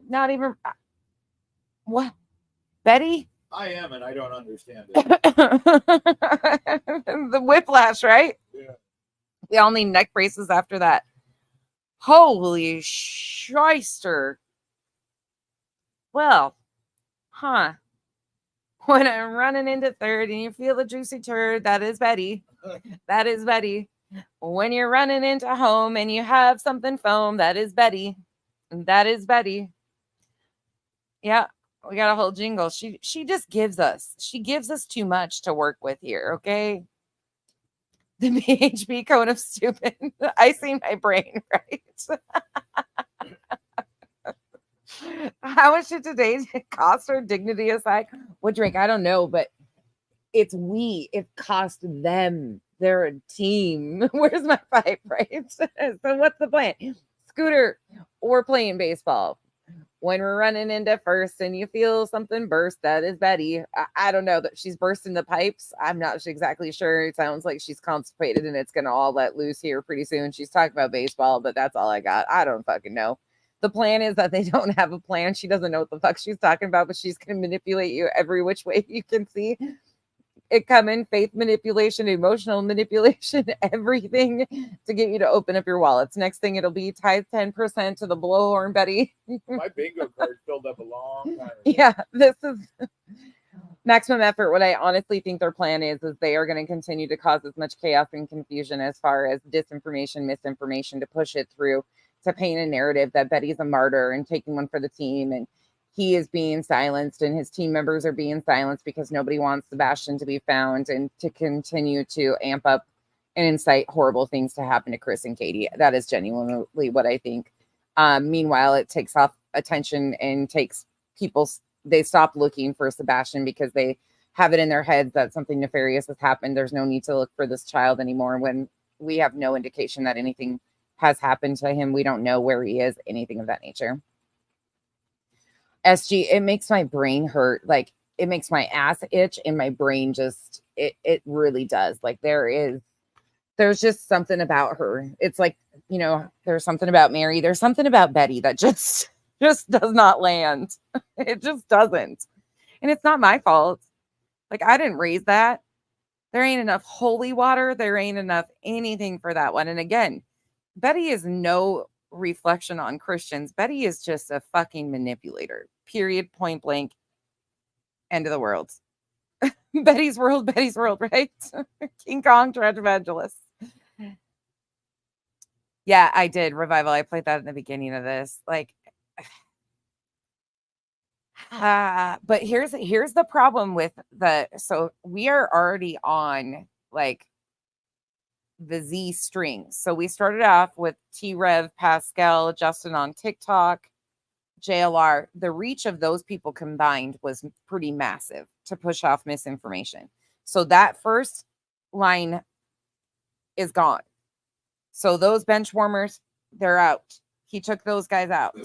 Not even. What? Betty? I am, and I don't understand it. The whiplash, right? Yeah. We all need neck braces after that. Holy shyster. Well, huh. When I'm running into third and you feel a juicy turd, that is Betty. That is Betty. When you're running into home and you have something foam, that is Betty. That is Betty. Yeah, we got a whole jingle. She just gives us. She gives us too much to work with here, okay? The BHB cone of stupid. I see my brain, right? How much did today cost her, dignity aside? What drink? I don't know, but it's we. It cost them. They're a team. Where's my pipe, right? So what's the plan? Scooter or playing baseball? When we're running into first and you feel something burst, that is Beddy. I don't know that she's bursting the pipes. I'm not exactly sure. It sounds like she's constipated and it's going to all let loose here pretty soon. She's talking about baseball, but that's all I got. I don't fucking know. The plan is that they don't have a plan. She doesn't know what the fuck she's talking about, but she's going to manipulate you every which way you can see it coming. Faith manipulation, emotional manipulation, everything to get you to open up your wallets. Next thing it'll be tithe 10% to the blowhorn Beddy. My bingo card filled up a long time ago. Yeah, this is maximum effort. What I honestly think their plan is they are going to continue to cause as much chaos and confusion as far as disinformation, misinformation, to push it through, to paint a narrative that Beddy's a martyr and taking one for the team, and he is being silenced and his team members are being silenced because nobody wants Sebastian to be found, and to continue to amp up and incite horrible things to happen to Chris and Katie. That is genuinely what I think. Meanwhile, it takes off attention and takes people, they stop looking for Sebastian because they have it in their heads that something nefarious has happened. There's no need to look for this child anymore when we have no indication that anything has happened to him. We don't know where he is, anything of that nature. SG, it makes my brain hurt. Like, it makes my ass itch and my brain just, it really does. Like, there's just something about her. It's like, you know, there's something about Mary. There's something about Beddy that just does not land. It just doesn't. And it's not my fault. Like, I didn't raise that. There ain't enough holy water. There ain't enough anything for that one. And again, Beddy is no reflection on Christians. Beddy is just a fucking manipulator. Period. Point blank. End of the world. Beddy's world, right? King Kong, Trash Evangelist. Yeah, I did. Revival. I played that in the beginning of this. Like, but here's the problem with so we are already on like the Z string. So we started off with T-Rev, Pascal, Justin on TikTok, JLR. The reach of those people combined was pretty massive to push off misinformation. So that first line is gone. So those bench warmers, they're out. He took those guys out.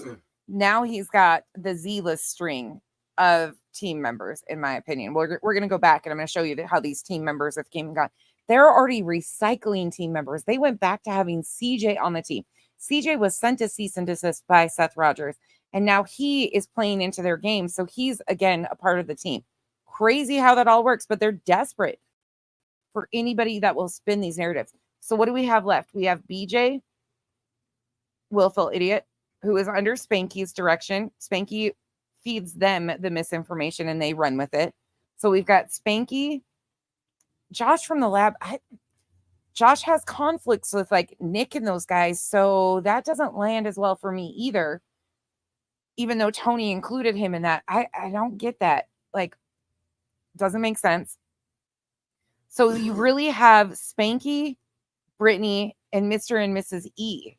Now he's got the Z-list string of team members, in my opinion. We're going to go back and I'm going to show you how these team members have came and gone. They're already recycling team members. They went back to having CJ on the team. CJ was sent to cease and desist by Seth Rogers, and now he is playing into their game. So he's, again, a part of the team. Crazy how that all works, but they're desperate for anybody that will spin these narratives. So what do we have left? We have BJ, willful idiot, who is under Spanky's direction. Spanky feeds them the misinformation and they run with it. So we've got Spanky, Josh from the lab. Josh has conflicts with like Nick and those guys. So that doesn't land as well for me either. Even though Tony included him in that. I don't get that. Like, doesn't make sense. So you really have Spanky, Brittany, and Mr. and Mrs. E.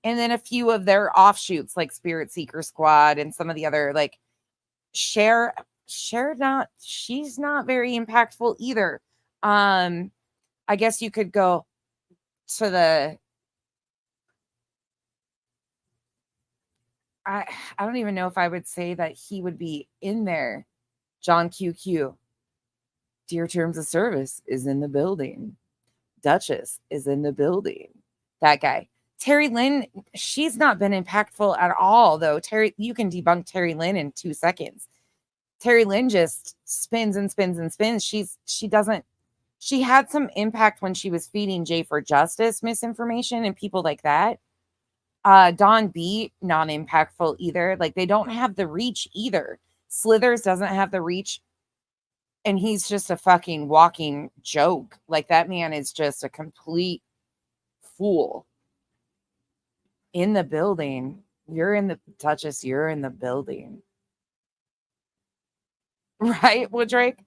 And then a few of their offshoots like Spirit Seeker Squad and some of the other like Cher not, she's not very impactful either. I guess you could go to the I don't even know if I would say that he would be in there. John QQ. Dear Terms of Service is in the building. Duchess is in the building. That guy. Terry Lynn, she's not been impactful at all, though. Terry, you can debunk Terry Lynn in 2 seconds. Terry Lynn just spins and spins and spins. She had some impact when she was feeding Jay for Justice misinformation and people like that. Don B, non-impactful either. Like, they don't have the reach either. Slithers doesn't have the reach. And he's just a fucking walking joke. Like, that man is just a complete fool. In the building. You're in the Duchess. You're in the building. Right, Wooddrake?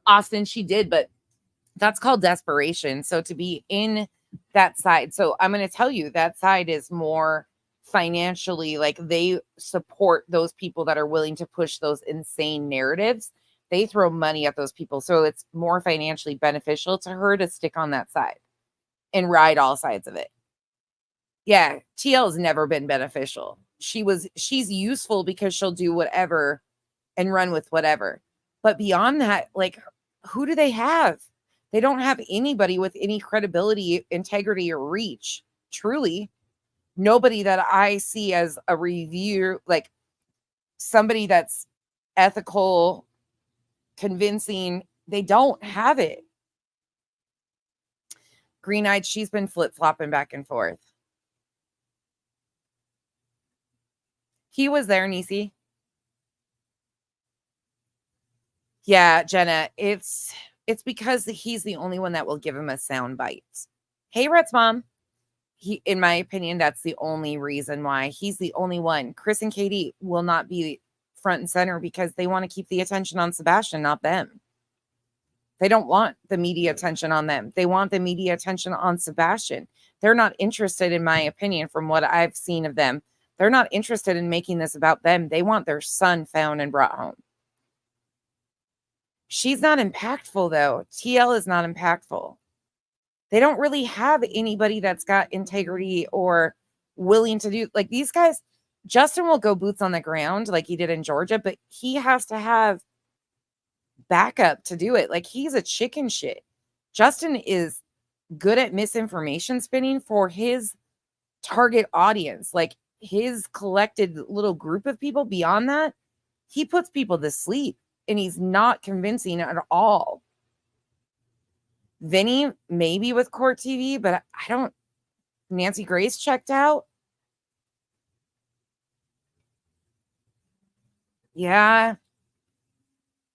Austin, she did, but that's called desperation. So to be in that side, so I'm going to tell you that side is more financially, like they support those people that are willing to push those insane narratives. They throw money at those people. So it's more financially beneficial to her to stick on that side and ride all sides of it. Yeah, TL has never been beneficial. She's useful because she'll do whatever and run with whatever. But beyond that, like, who do they have? They don't have anybody with any credibility, integrity, or reach. Truly, nobody that I see as a reviewer, like somebody that's ethical, convincing. They don't have it. Green Eyed, she's been flip-flopping back and forth. He was there, Nisi. Yeah, Jenna, it's because he's the only one that will give him a sound bite. Hey, Rhett's mom. In my opinion, that's the only reason why. He's the only one. Chris and Katie will not be front and center because they want to keep the attention on Sebastian, not them. They don't want the media attention on them. They want the media attention on Sebastian. They're not interested, in my opinion, from what I've seen of them. They're not interested in making this about them. They want their son found and brought home. She's not impactful, though. TL is not impactful. They don't really have anybody that's got integrity or willing to do, like these guys. Justin will go boots on the ground like he did in Georgia, but he has to have backup to do it. Like, he's a chicken shit. Justin is good at misinformation spinning for his target audience, like his collected little group of people. Beyond that, he puts people to sleep and he's not convincing at all. Vinny, maybe with Court TV, but I don't. Nancy Grace checked out. Yeah.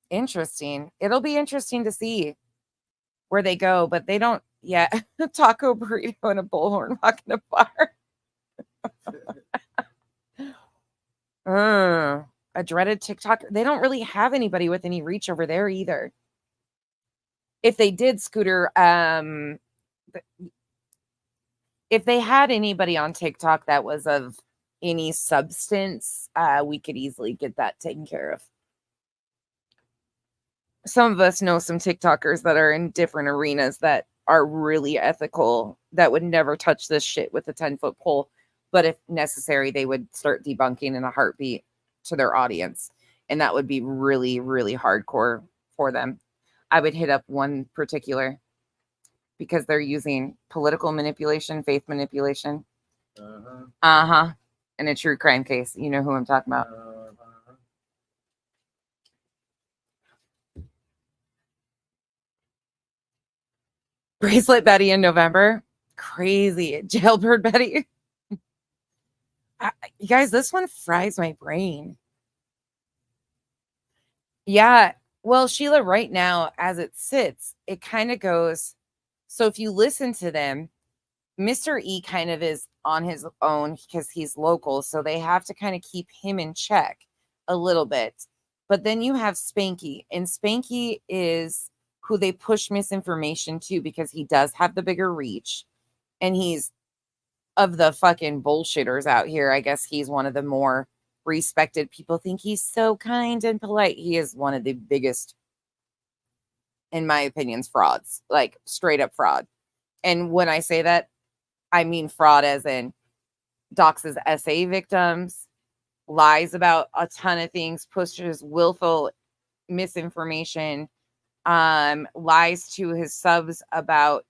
Interesting. It'll be interesting to see where they go, but they don't yet. Taco burrito and a bullhorn walk in a bar. A dreaded TikTok. They don't really have anybody with any reach over there either. If they did, Scooter, if they had anybody on TikTok that was of any substance, we could easily get that taken care of. Some of us know some TikTokers that are in different arenas that are really ethical, that would never touch this shit with a 10-foot pole. But if necessary, they would start debunking in a heartbeat to their audience. And that would be really, really hardcore for them. I would hit up one particular because they're using political manipulation, faith manipulation. In a true crime case. You know who I'm talking about. Bracelet Betty in November. Crazy. Jailbird Betty. You guys, this one fries my brain. Yeah. Well, Sheila, right now, as it sits, it kind of goes. So if you listen to them, Mr. E kind of is on his own because he's local. So they have to kind of keep him in check a little bit. But then you have Spanky, and Spanky is who they push misinformation to because he does have the bigger reach. And he's of the fucking bullshitters out here. I guess he's one of the more respected. People think he's so kind and polite. He is one of the biggest, in my opinion, frauds, like straight up fraud. And when I say that, I mean fraud as in doxes SA victims, lies about a ton of things, pushes willful misinformation, lies to his subs about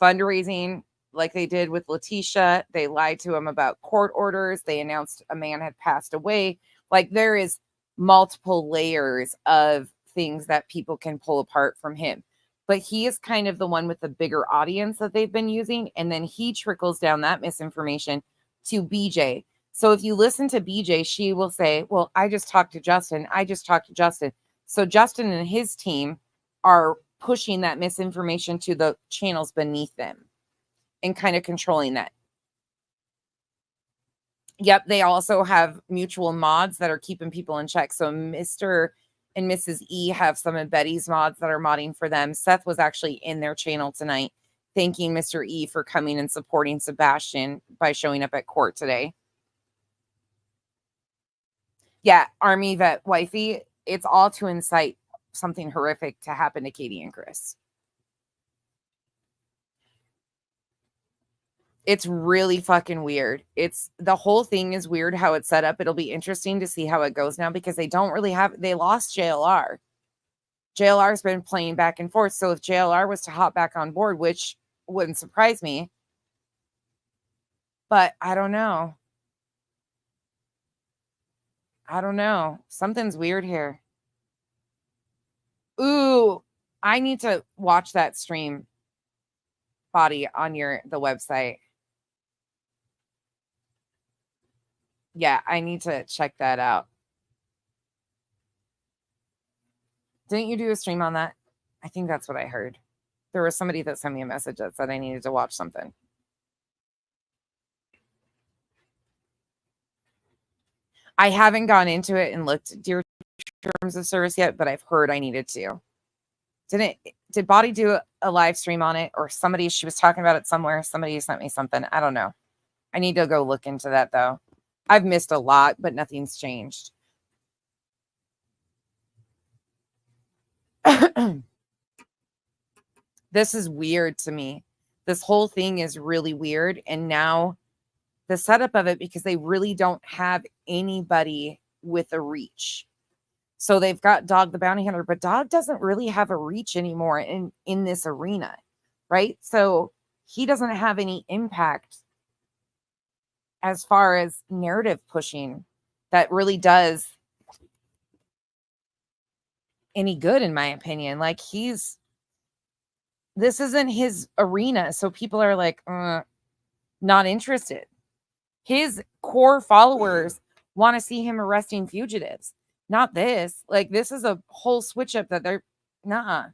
fundraising, like they did with Letitia. They lied to him about court orders. They announced a man had passed away. Like, there is multiple layers of things that people can pull apart from him. But he is kind of the one with the bigger audience that they've been using. And then he trickles down that misinformation to BJ. So if you listen to BJ, she will say, well, I just talked to Justin. So Justin and his team are pushing that misinformation to the channels beneath them and kind of controlling that. Yep, they also have mutual mods that are keeping people in check. So Mr. and Mrs. E have some of Beddy's mods that are modding for them. Seth was actually in their channel tonight, thanking Mr. E for coming and supporting Sebastian by showing up at court today. Yeah, Army Vet Wifey, it's all to incite something horrific to happen to Katie and Chris. It's really fucking weird. It's the whole thing is weird how it's set up. It'll be interesting to see how it goes now because they don't really have, they lost JLR. JLR's been playing back and forth. So if JLR was to hop back on board, which wouldn't surprise me, but I don't know. I don't know. Something's weird here. Ooh, I need to watch that stream, Body, on the website. Yeah, I need to check that out. Didn't you do a stream on that? I think that's what I heard. There was somebody that sent me a message that said I needed to watch something. I haven't gone into it and looked at your terms of service yet, but I've heard I needed to. Did Body do a live stream on it, or somebody, she was talking about it somewhere? Somebody sent me something. I don't know. I need to go look into that though. I've missed a lot, but nothing's changed. This is weird to me. This whole thing is really weird. And now the setup of it, because they really don't have anybody with a reach. So they've got Dog the Bounty Hunter, but Dog doesn't really have a reach anymore in this arena, right? So he doesn't have any impact as far as narrative pushing that really does any good, in my opinion. Like, this isn't his arena, so people are like, not interested. His core followers want to see him arresting fugitives, not this. Like, this is a whole switch up that they're, nah.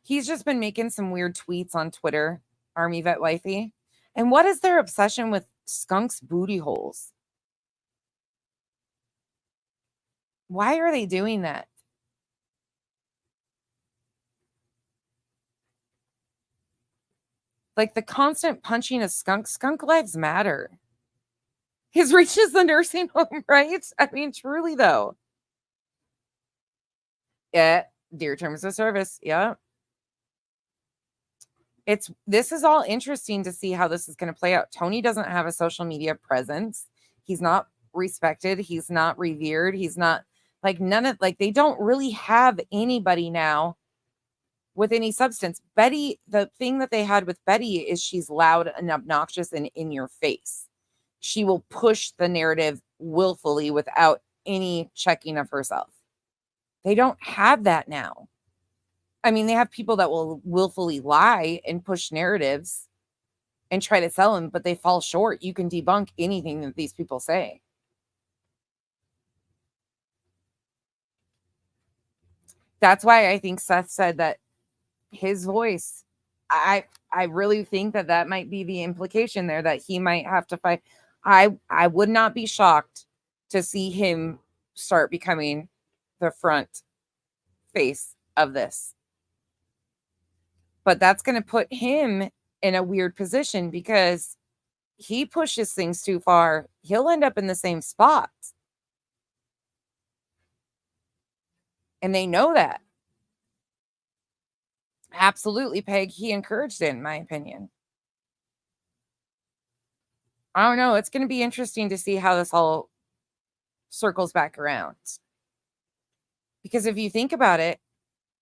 He's just been making some weird tweets on Twitter, Army Vet Wifey. And what is their obsession with skunks' booty holes? Why are they doing that? Like the constant punching of skunk. Skunk lives matter. His reach is the nursing home, right? I mean, truly though. Yeah, dear terms of service. Yeah. This is all interesting to see how this is going to play out. Tony doesn't have a social media presence. He's not respected. He's not revered. He's not like they don't really have anybody now with any substance. Beddy, the thing that they had with Beddy is she's loud and obnoxious and in your face. She will push the narrative willfully without any checking of herself. They don't have that now. I mean, they have people that will willfully lie and push narratives and try to sell them, but they fall short. You can debunk anything that these people say. That's why I think Seth said that his voice, I really think that might be the implication there, that he might have to fight. I would not be shocked to see him start becoming the front face of this. But that's going to put him in a weird position because he pushes things too far. He'll end up in the same spot. And they know that. Absolutely, Peg. He encouraged it, in my opinion. I don't know. It's going to be interesting to see how this all circles back around. Because if you think about it,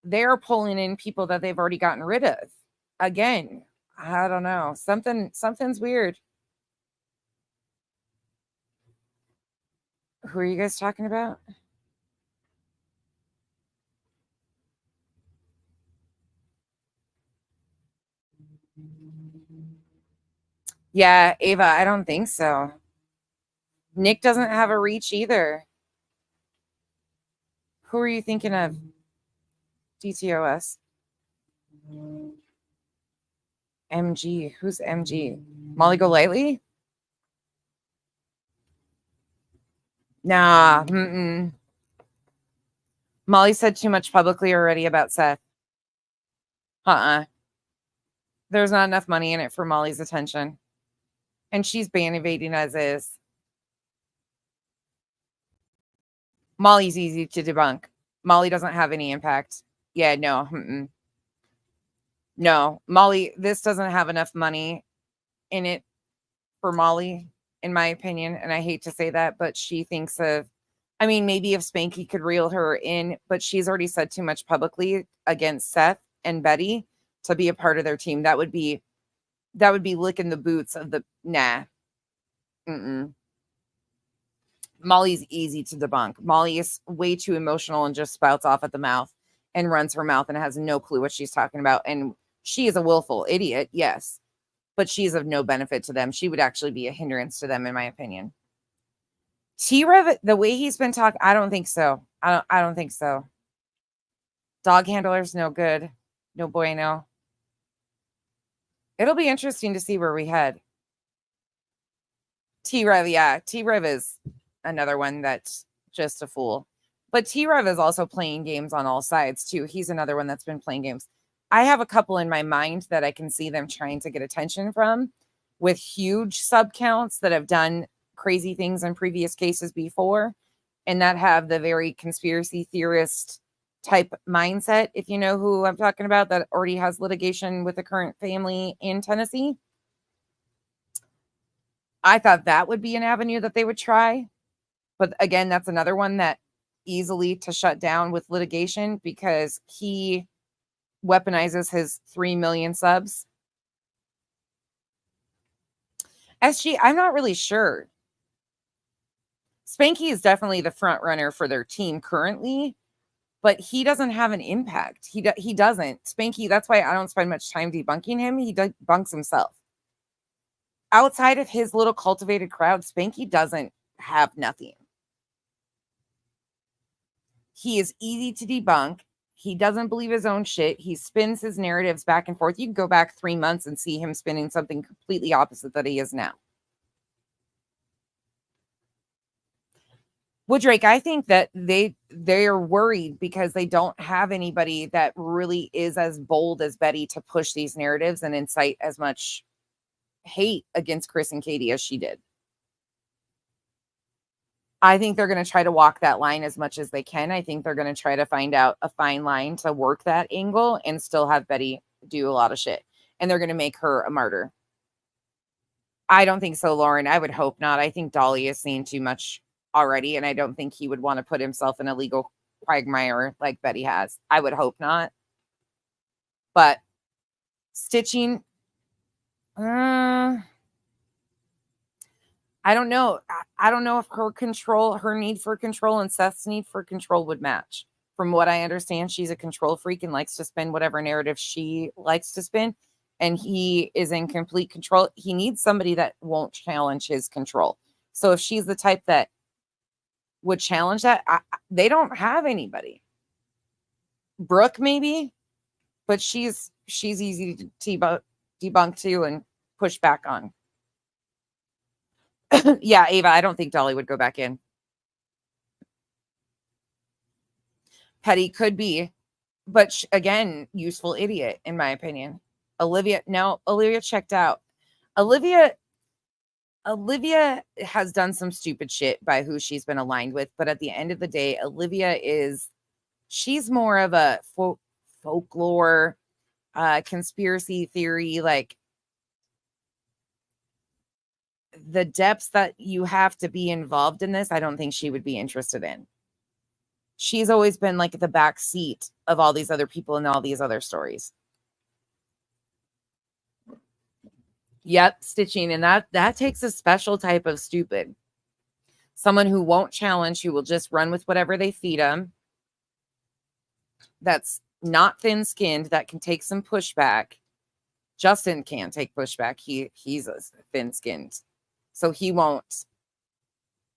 they're pulling in people that they've already gotten rid of. Again, I don't know. Something's weird. Who are you guys talking about? Yeah, Ava, I don't think so. Nick doesn't have a reach either. Who are you thinking of? DTOS. MG. Who's MG? Molly Golightly? Nah. Mm-mm. Molly said too much publicly already about Seth. There's not enough money in it for Molly's attention. And she's ban evading as is. Molly's easy to debunk. Molly doesn't have any impact. Yeah, no. Mm-mm. No, Molly, this doesn't have enough money in it for Molly, in my opinion. And I hate to say that, but she thinks of, I mean, maybe if Spanky could reel her in, but she's already said too much publicly against Seth and Beddy to be a part of their team. That would be licking the boots of the, nah. Mm-mm. Molly's easy to debunk. Molly is way too emotional and just spouts off at the mouth and runs her mouth and has no clue what she's talking about. And she is a willful idiot, yes, but she's of no benefit to them. She would actually be a hindrance to them, in my opinion. T-Rev, the way he's been talking, I don't think so. I don't think so. Dog handler's no good. No bueno. It'll be interesting to see where we head. T-Rev, yeah. T-Rev is another one that's just a fool. But T-Rev is also playing games on all sides, too. He's another one that's been playing games. I have a couple in my mind that I can see them trying to get attention from with huge sub counts that have done crazy things in previous cases before and that have the very conspiracy theorist type mindset, if you know who I'm talking about, that already has litigation with the current family in Tennessee. I thought that would be an avenue that they would try. But again, that's another one that easily to shut down with litigation because he weaponizes his 3 million subs. SG, I'm not really sure. Spanky is definitely the front runner for their team currently, but he doesn't have an impact. He doesn't. Spanky, that's why I don't spend much time debunking him. He debunks himself. Outside of his little cultivated crowd, Spanky doesn't have nothing. He is easy to debunk. He doesn't believe his own shit. He spins his narratives back and forth. You can go back 3 months and see him spinning something completely opposite that he is now. Woodrake, I think that they're worried because they don't have anybody that really is as bold as Beddy to push these narratives and incite as much hate against Chris and Katie as she did. I think they're going to try to walk that line as much as they can. I think they're going to try to find out a fine line to work that angle and still have Beddy do a lot of shit. And they're going to make her a martyr. I don't think so, Lauren. I would hope not. I think Dolly has seen too much already, and I don't think he would want to put himself in a legal quagmire like Beddy has. I would hope not. But stitching, I don't know. I don't know if her need for control and Seth's need for control would match. From what I understand, she's a control freak and likes to spin whatever narrative she likes to spin. And he is in complete control. He needs somebody that won't challenge his control. So if she's the type that would challenge that, they don't have anybody. Brooke, maybe, but she's easy to debunk too and push back on. Yeah, Ava, I don't think Dolly would go back in. Petty could be, but again, useful idiot, in my opinion. Olivia checked out. Olivia has done some stupid shit by who she's been aligned with, but at the end of the day, she's more of a folklore, conspiracy theory, like the depths that you have to be involved in this. I don't think she would be interested in. She's always been like the back seat of all these other people and all these other stories. Yep, stitching. And that takes a special type of stupid. Someone who won't challenge, who will just run with whatever they feed them. That's not thin-skinned, that can take some pushback. Justin can't take pushback. He's a thin-skinned. So he won't.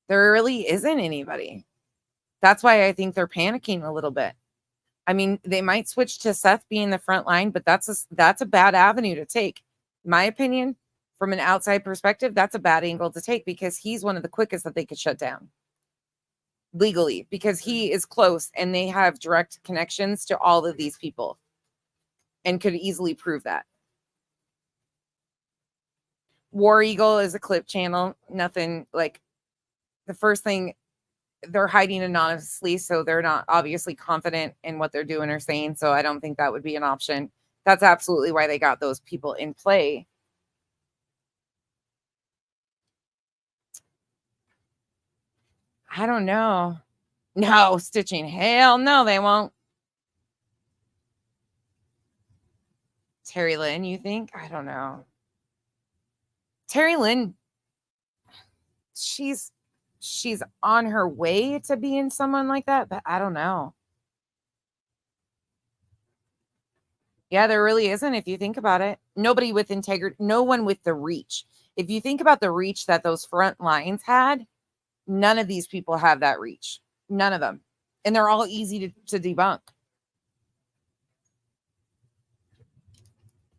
There really isn't anybody. That's why I think they're panicking a little bit. I mean, they might switch to Seth being the front line, but that's a bad avenue to take. In my opinion, from an outside perspective, that's a bad angle to take because he's one of the quickest that they could shut down. legally because he is close and they have direct connections to all of these people and could easily prove that. War Eagle is a clip channel. Nothing like the first thing, they're hiding anonymously, so they're not obviously confident in what they're doing or saying. So I don't think that would be an option. That's absolutely why they got those people in play. I don't know. No, stitching. Hell no, they won't. Terry Lynn, you think? I don't know. Terry Lynn, she's on her way to being someone like that, but I don't know. Yeah, there really isn't if you think about it. Nobody with integrity, no one with the reach. If you think about the reach that those front lines had, none of these people have that reach. None of them. And they're all easy to debunk.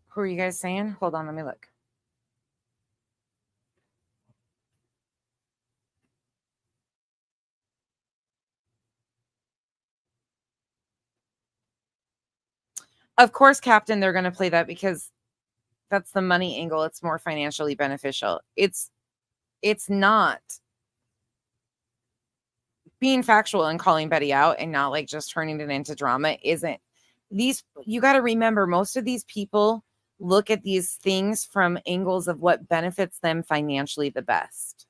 Who are you guys saying? Hold on, let me look. Of course, Captain, they're going to play that because that's the money angle. It's more financially beneficial. It's not being factual and calling Beddy out and not like just turning it into drama isn't these. You got to remember, most of these people look at these things from angles of what benefits them financially the best.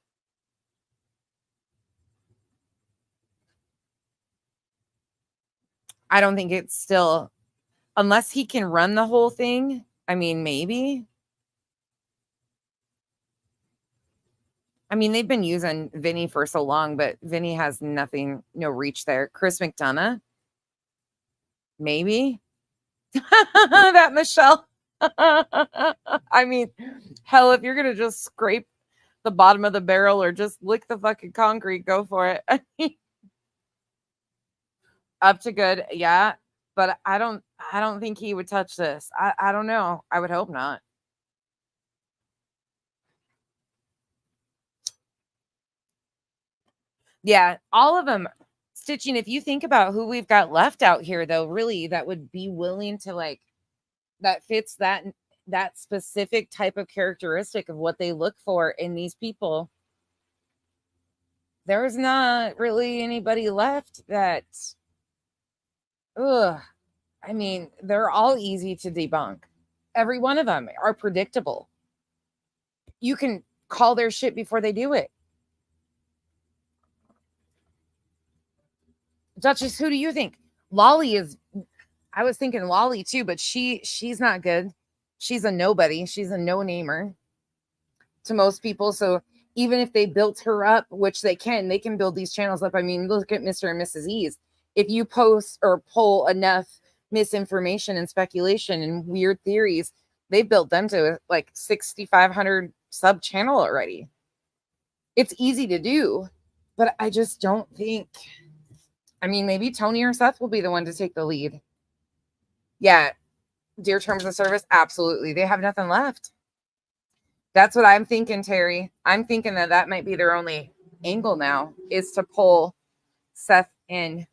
I don't think it's still, unless he can run the whole thing. I mean, maybe. I mean, they've been using Vinny for so long, but Vinny has nothing, no reach there. Chris McDonough, maybe. That Michelle. I mean, hell, if you're going to just scrape the bottom of the barrel or just lick the fucking concrete, go for it. Up to good. Yeah. But I don't think he would touch this. I don't know. I would hope not. Yeah, all of them. Stitching, if you think about who we've got left out here, though, really, that would be willing to like, that fits that specific type of characteristic of what they look for in these people. There's not really anybody left that, I mean, they're all easy to debunk. Every one of them are predictable. You can call their shit before they do it. Duchess, who do you think? Lolly is, I was thinking Lolly too, but she's not good. She's a nobody. She's a no-namer to most people. So even if they built her up, which they can build these channels up. I mean, look at Mr. and Mrs. E's. If you post or pull enough misinformation and speculation and weird theories, they've built them to like 6,500 sub channel already. It's easy to do, but I just don't think, I mean, maybe Tony or Seth will be the one to take the lead. Yeah. Dear terms of service. Absolutely. They have nothing left. That's what I'm thinking, Terry. I'm thinking that might be their only angle now is to pull Seth in.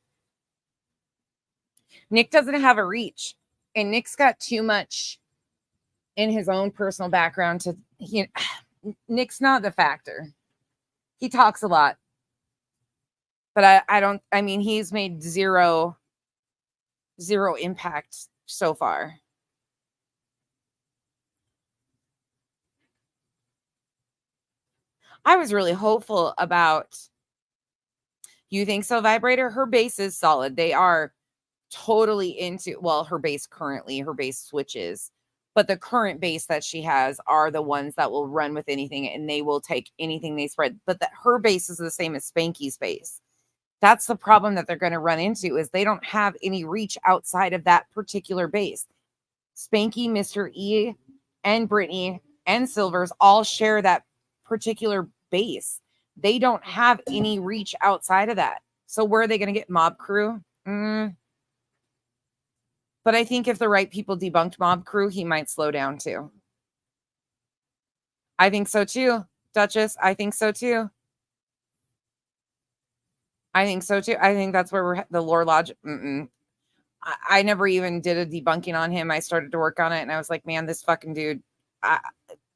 Nick doesn't have a reach, and Nick's got too much in his own personal background to, Nick's not the factor. He talks a lot, but I mean, he's made zero impact so far. I was really hopeful about, you think so, Vibrator? Her base is solid. They are totally into, well, her base switches, but the current base that she has are the ones that will run with anything and they will take anything they spread. But her base is the same as Spanky's base. That's the problem that they're going to run into is they don't have any reach outside of that particular base. Spanky, Mr. E, and Brittany and Silvers all share that particular base. They don't have any reach outside of that. So where are they going to get Mob Crew? But I think if the right people debunked Mob Crew, he might slow down too. I think so too, Duchess. I think so too. I think so too. I think that's where the lore logic. I never even did a debunking on him. I started to work on it and I was like, man, this fucking dude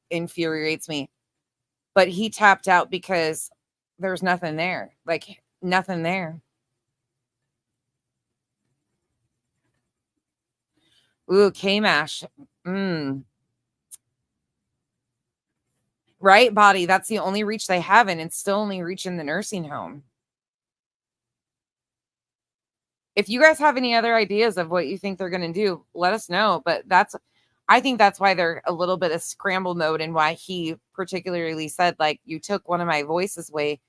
infuriates me. But he tapped out because there's nothing there. Like, nothing there. Ooh, K-Mash. Right, Body. That's the only reach they have, and it's still only reaching the nursing home. If you guys have any other ideas of what you think they're going to do, let us know. But I think that's why they're a little bit of scramble mode and why he particularly said, like, you took one of my voices away.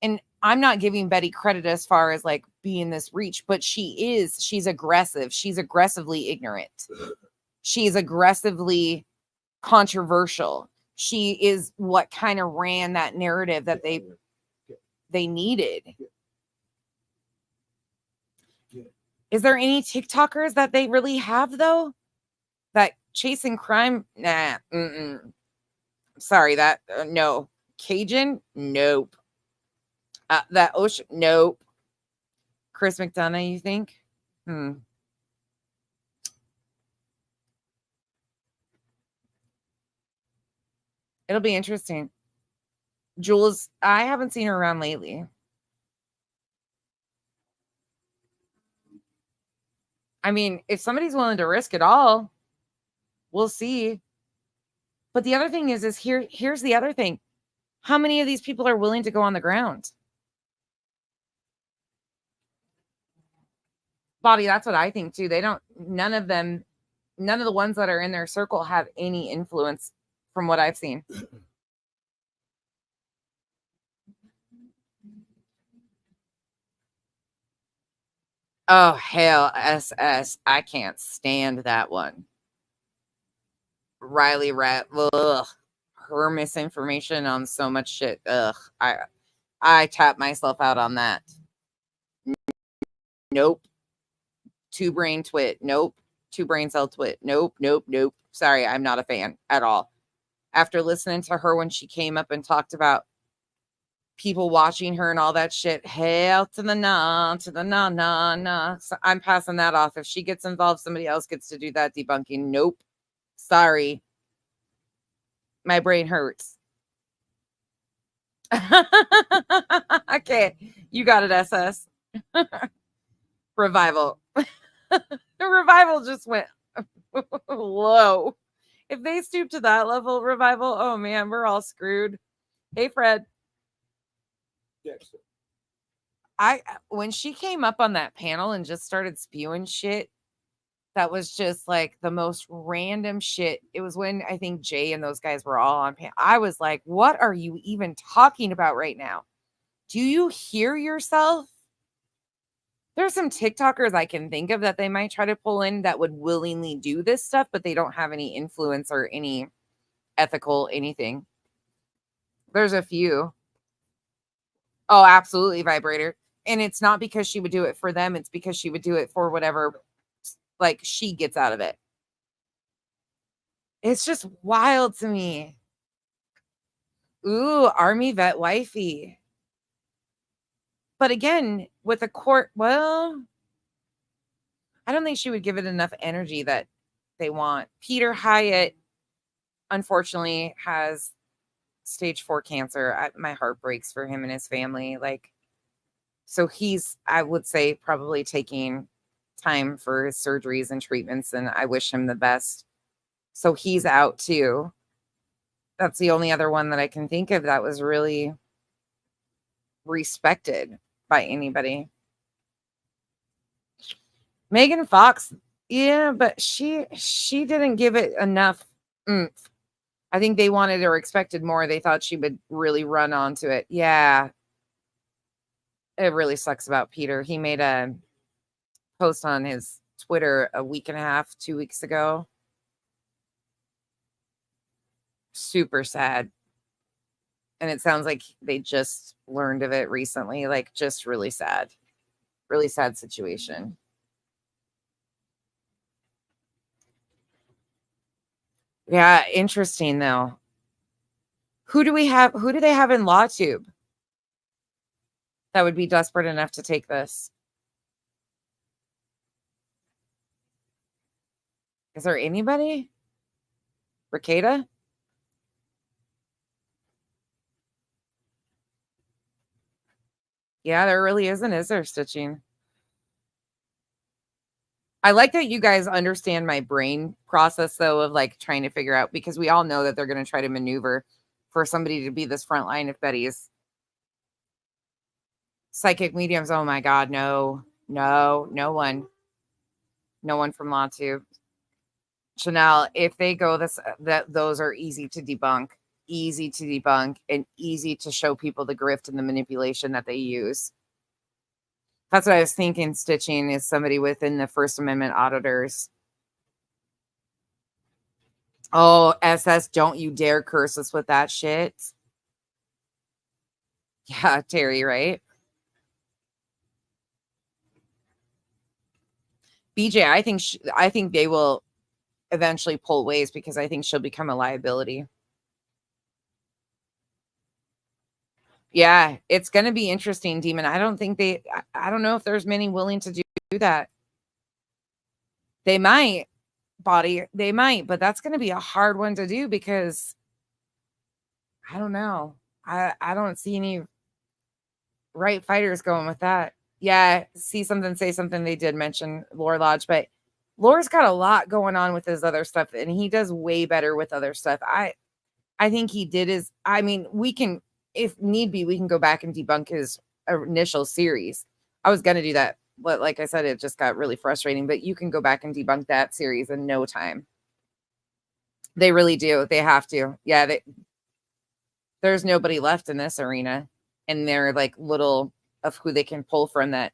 And I'm not giving Beddy credit as far as like being this reach, but she's aggressive. She's aggressively ignorant. She's aggressively controversial. She is what kind of ran that narrative that they needed. Is there any TikTokers that they really have though? That chasing crime? Nah. Sorry, that no. Cajun? Nope. That Ocean? Nope. Chris McDonough, you think? It'll be interesting. Jules, I haven't seen her around lately. I mean, if somebody's willing to risk it all, we'll see. But the other thing is here's the other thing. How many of these people are willing to go on the ground? Bobby, that's what I think too. None of the ones that are in their circle have any influence from what I've seen. Oh, hell, SS. I can't stand that one. Riley Rat. Ugh. Her misinformation on so much shit. Ugh. I tapped myself out on that. Nope. Two brain twit. Nope. Two brain cell twit. Nope. Sorry, I'm not a fan at all. After listening to her when she came up and talked about people watching her and all that shit, hell to the nah. So I'm passing that off. If she gets involved, somebody else gets to do that debunking. Nope. Sorry. My brain hurts. Okay. You got it, SS. Revival. The Revival just went low. If they stoop to that level, Revival, oh man, we're all screwed. Hey, Fred. Yes. When she came up on that panel and just started spewing shit, that was just like the most random shit. It was when I think Jay and those guys were all on panel. I was like, what are you even talking about right now? Do you hear yourself? There's some TikTokers I can think of that they might try to pull in that would willingly do this stuff, but they don't have any influence or any ethical anything. There's a few. Oh, absolutely, Vibrator. And it's not because she would do it for them. It's because she would do it for whatever, like, she gets out of it. It's just wild to me. Ooh, Army Vet Wifey. But again, with the court, well, I don't think she would give it enough energy that they want. Peter Hyatt, unfortunately, has stage 4 cancer. My heart breaks for him and his family. Like, so he's, I would say, probably taking time for his surgeries and treatments, and I wish him the best. So he's out too. That's the only other one that I can think of that was really respected by anybody. Megan Fox, yeah, but she didn't give it enough oomph. I think they wanted or expected more. They thought she would really run onto it. Yeah. It really sucks about Peter. He made a post on his Twitter a week and a half, 2 weeks ago. Super sad. And it sounds like they just learned of it recently. Like, just really sad. Really sad situation. Yeah, interesting though. Who do they have in LawTube? that would be desperate enough to take this. Is there anybody? Ricada? Yeah, there really isn't, is there, Stitching? I like that you guys understand my brain process, though, of like trying to figure out, because we all know that they're going to try to maneuver for somebody to be this front line if Beddy is psychic mediums. Oh my God, no one. No one from LawTube. Chanel, if they go this, that those are easy to debunk and easy to show people the grift and the manipulation that they use. That's what I was thinking. Stitching is somebody within the First Amendment auditors. Oh, SS, don't you dare curse us with that shit. Yeah, Terry, right? BJ, I think they will eventually pull ways, because I think she'll become a liability. Yeah, it's going to be interesting, Demon. I don't know if there's many willing to do that. They might, but that's going to be a hard one to do, because I don't know. I don't see any right fighters going with that. Yeah, see something, say something. They did mention Lore Lodge, but Lore's got a lot going on with his other stuff, and he does way better with other stuff. I think he did his, I mean, we can, if need be, we can go back and debunk his initial series. I was going to do that, but like I said, it just got really frustrating, but you can go back and debunk that series in no time. They really do. They have to. Yeah. There's nobody left in this arena, and they're like little of who they can pull from that.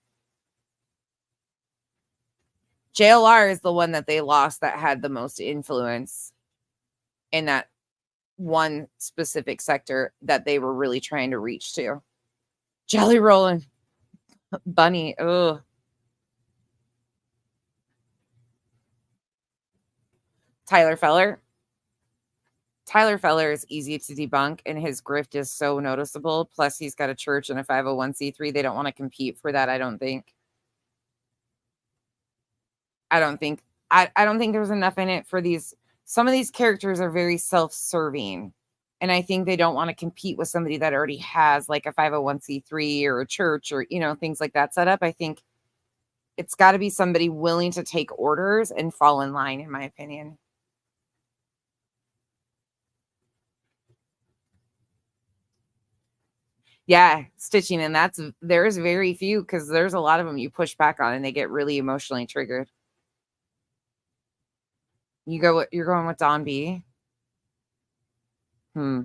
JLR is the one that they lost that had the most influence in that one specific sector that they were really trying to reach to. Jelly rolling. Bunny. Oh. Tyler Feller. Tyler Feller is easy to debunk, and his grift is so noticeable. Plus, he's got a church and a 501c3. They don't want to compete for that, I don't think. I don't think there's enough in it for these. Some of these characters are very self-serving, and I think they don't want to compete with somebody that already has like a 501c3 or a church or, things like that set up. I think it's got to be somebody willing to take orders and fall in line, in my opinion. Yeah, Stitching, and there's very few, because there's a lot of them you push back on and they get really emotionally triggered. You're going with Don B? Oh,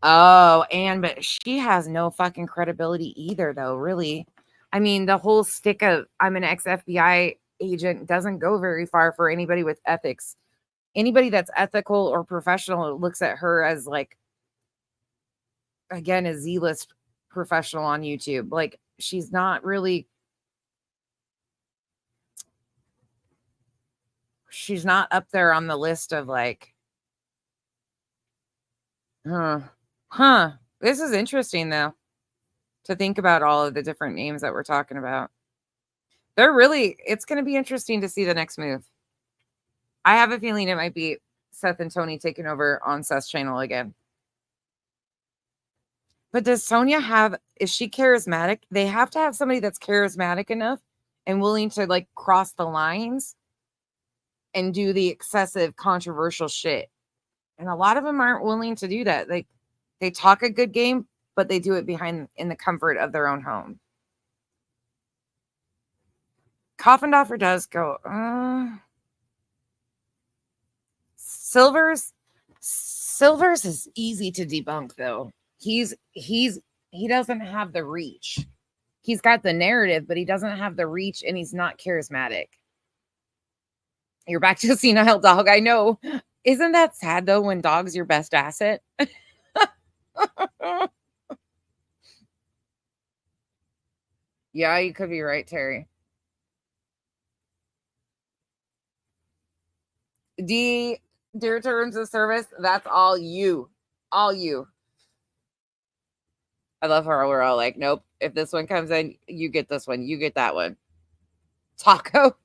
but she has no fucking credibility either, though, really. I mean, the whole stick of I'm an ex-FBI agent doesn't go very far for anybody with ethics. Anybody that's ethical or professional looks at her as, like, again, a Z-list professional on YouTube. Like, she's not really, she's not up there on the list of like, this is interesting, though, to think about all of the different names that we're talking about. It's going to be interesting to see the next move. I have a feeling it might be Seth and Tony taking over on Seth's channel again. But does Sonia is she charismatic? They have to have somebody that's charismatic enough and willing to like cross the lines and do the excessive controversial shit. And a lot of them aren't willing to do that. They talk a good game, but they do it in the comfort of their own home. Coffindoffer does go, Silvers is easy to debunk, though. He doesn't have the reach. He's got the narrative, but he doesn't have the reach, and he's not charismatic. You're back to senile dog. I know. Isn't that sad, though, when dog's your best asset? Yeah, you could be right, Terry. Dear terms of service, that's all you. All you. I love how we're all like, nope. If this one comes in, you get this one. You get that one. Taco.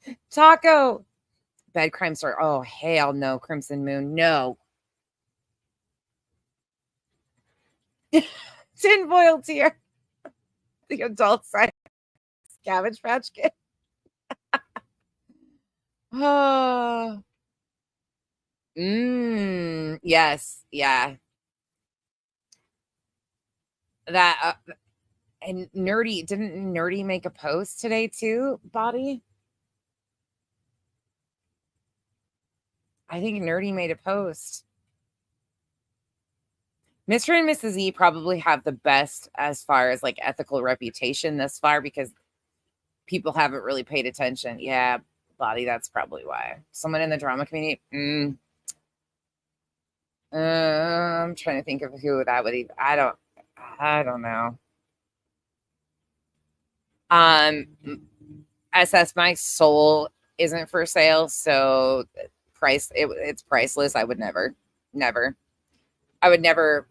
Bed crime story. Oh, hell no. Crimson Moon. No. Tinfoil tear. The adult size Cabbage Patch Kid. Oh. Yes. Yeah. That and didn't Nerdy make a post today too, Body? I think Nerdy made a post. Mr. and Mrs. E probably have the best as far as like ethical reputation thus far because people haven't really paid attention. Yeah, Body, that's probably why. Someone in the drama community. I'm trying to think of who that would even. I don't know. SS, my soul isn't for sale, so it's priceless. I would never. I would never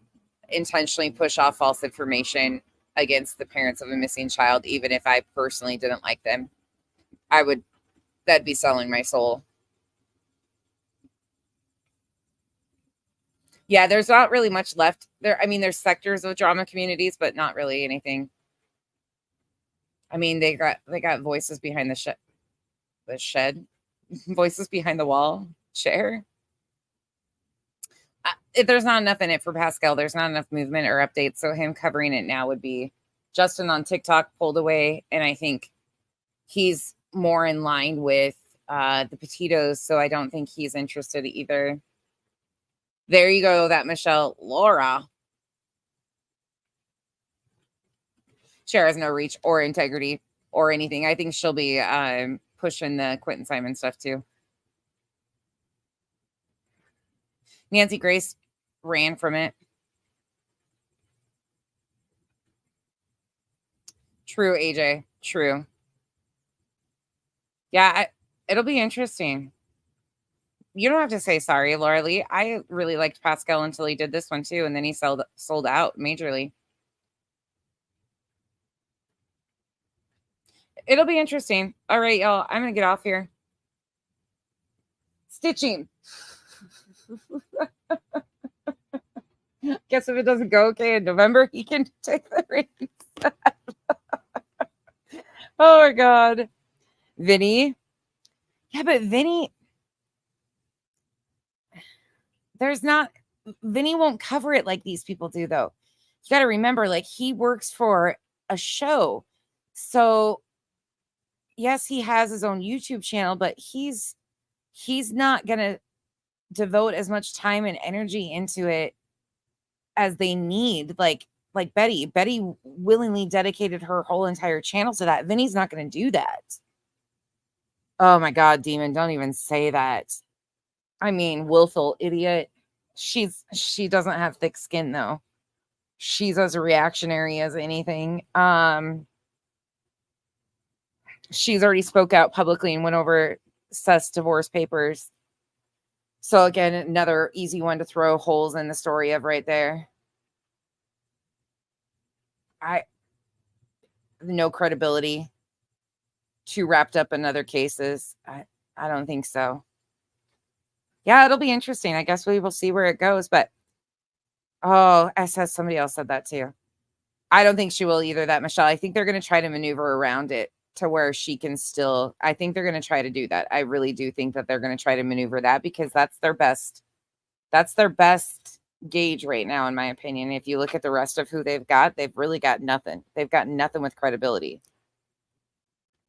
intentionally push off false information against the parents of a missing child, even if I personally didn't like them. That'd be selling my soul. Yeah, there's not really much left there. I mean, there's sectors of drama communities, but not really anything. I mean, they got voices behind the shed, voices behind the wall, chair. If there's not enough in it for Pascal, there's not enough movement or updates. So him covering it now would be Justin on TikTok pulled away. And I think he's more in line with the Petitos. So I don't think he's interested either. There you go. That Michelle Laura. Cher has no reach or integrity or anything. I think she'll be pushing the Quentin Simon stuff too. Nancy Grace ran from it. True, AJ. True. Yeah, it'll be interesting. You don't have to say sorry, Laura Lee. I really liked Pascal until he did this one too, and then he sold out majorly. It'll be interesting. All right, y'all. I'm going to get off here. Stitching. Guess if it doesn't go okay in November, he can take the reins. Oh, my God. Vinny. Yeah, but Vinny... Vinny won't cover it like these people do, though. You got to remember, like, he works for a show. So... yes, he has his own YouTube channel, but he's not going to devote as much time and energy into it as they need. Like Beddy. Beddy willingly dedicated her whole entire channel to that. Vinny's not going to do that. Oh my God, Demon, don't even say that. I mean, willful idiot. She doesn't have thick skin though. She's as reactionary as anything. She's already spoke out publicly and went over Seth's divorce papers. So again, another easy one to throw holes in the story of right there. No credibility. Too wrapped up in other cases. I don't think so. Yeah, it'll be interesting. I guess we will see where it goes. But somebody else said that too. I don't think she will either, that Michelle. I think they're going to try to maneuver around it to where she can still, I think they're going to try to do that. I really do think that they're going to try to maneuver that because that's their best gauge right now, in my opinion. If you look at the rest of who they've really got nothing. They've got nothing with credibility.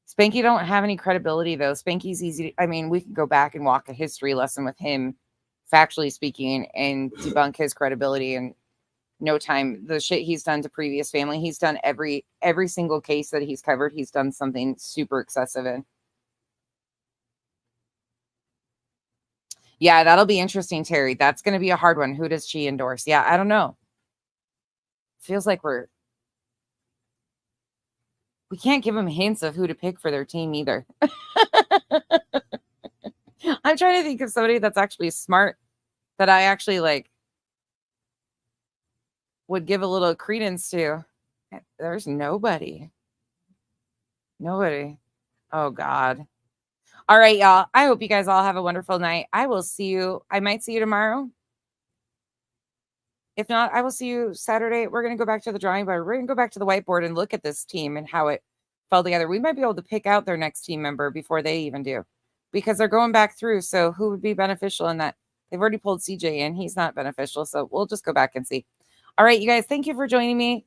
Spanky don't have any credibility though. Spanky's easy. I mean, we can go back and walk a history lesson with him, factually speaking, and debunk his credibility in no time. The shit he's done to previous family, he's done every single case that he's covered. He's done something super excessive in. Yeah, that'll be interesting, Terry. That's going to be a hard one. Who does she endorse? Yeah, I don't know. Feels like we can't give them hints of who to pick for their team either. I'm trying to think of somebody that's actually smart that I actually like would give a little credence to. There's nobody. Nobody. Oh, God. All right, y'all. I hope you guys all have a wonderful night. I will see you. I might see you tomorrow. If not, I will see you Saturday. We're going to go back to the drawing board. We're going to go back to the whiteboard and look at this team and how it fell together. We might be able to pick out their next team member before they even do, because they're going back through. So who would be beneficial in that? They've already pulled CJ in. He's not beneficial. So we'll just go back and see. All right, you guys, thank you for joining me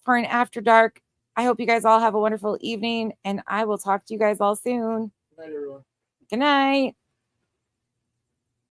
for an After Dark. I hope you guys all have a wonderful evening, and I will talk to you guys all soon. Good night, everyone. Good night.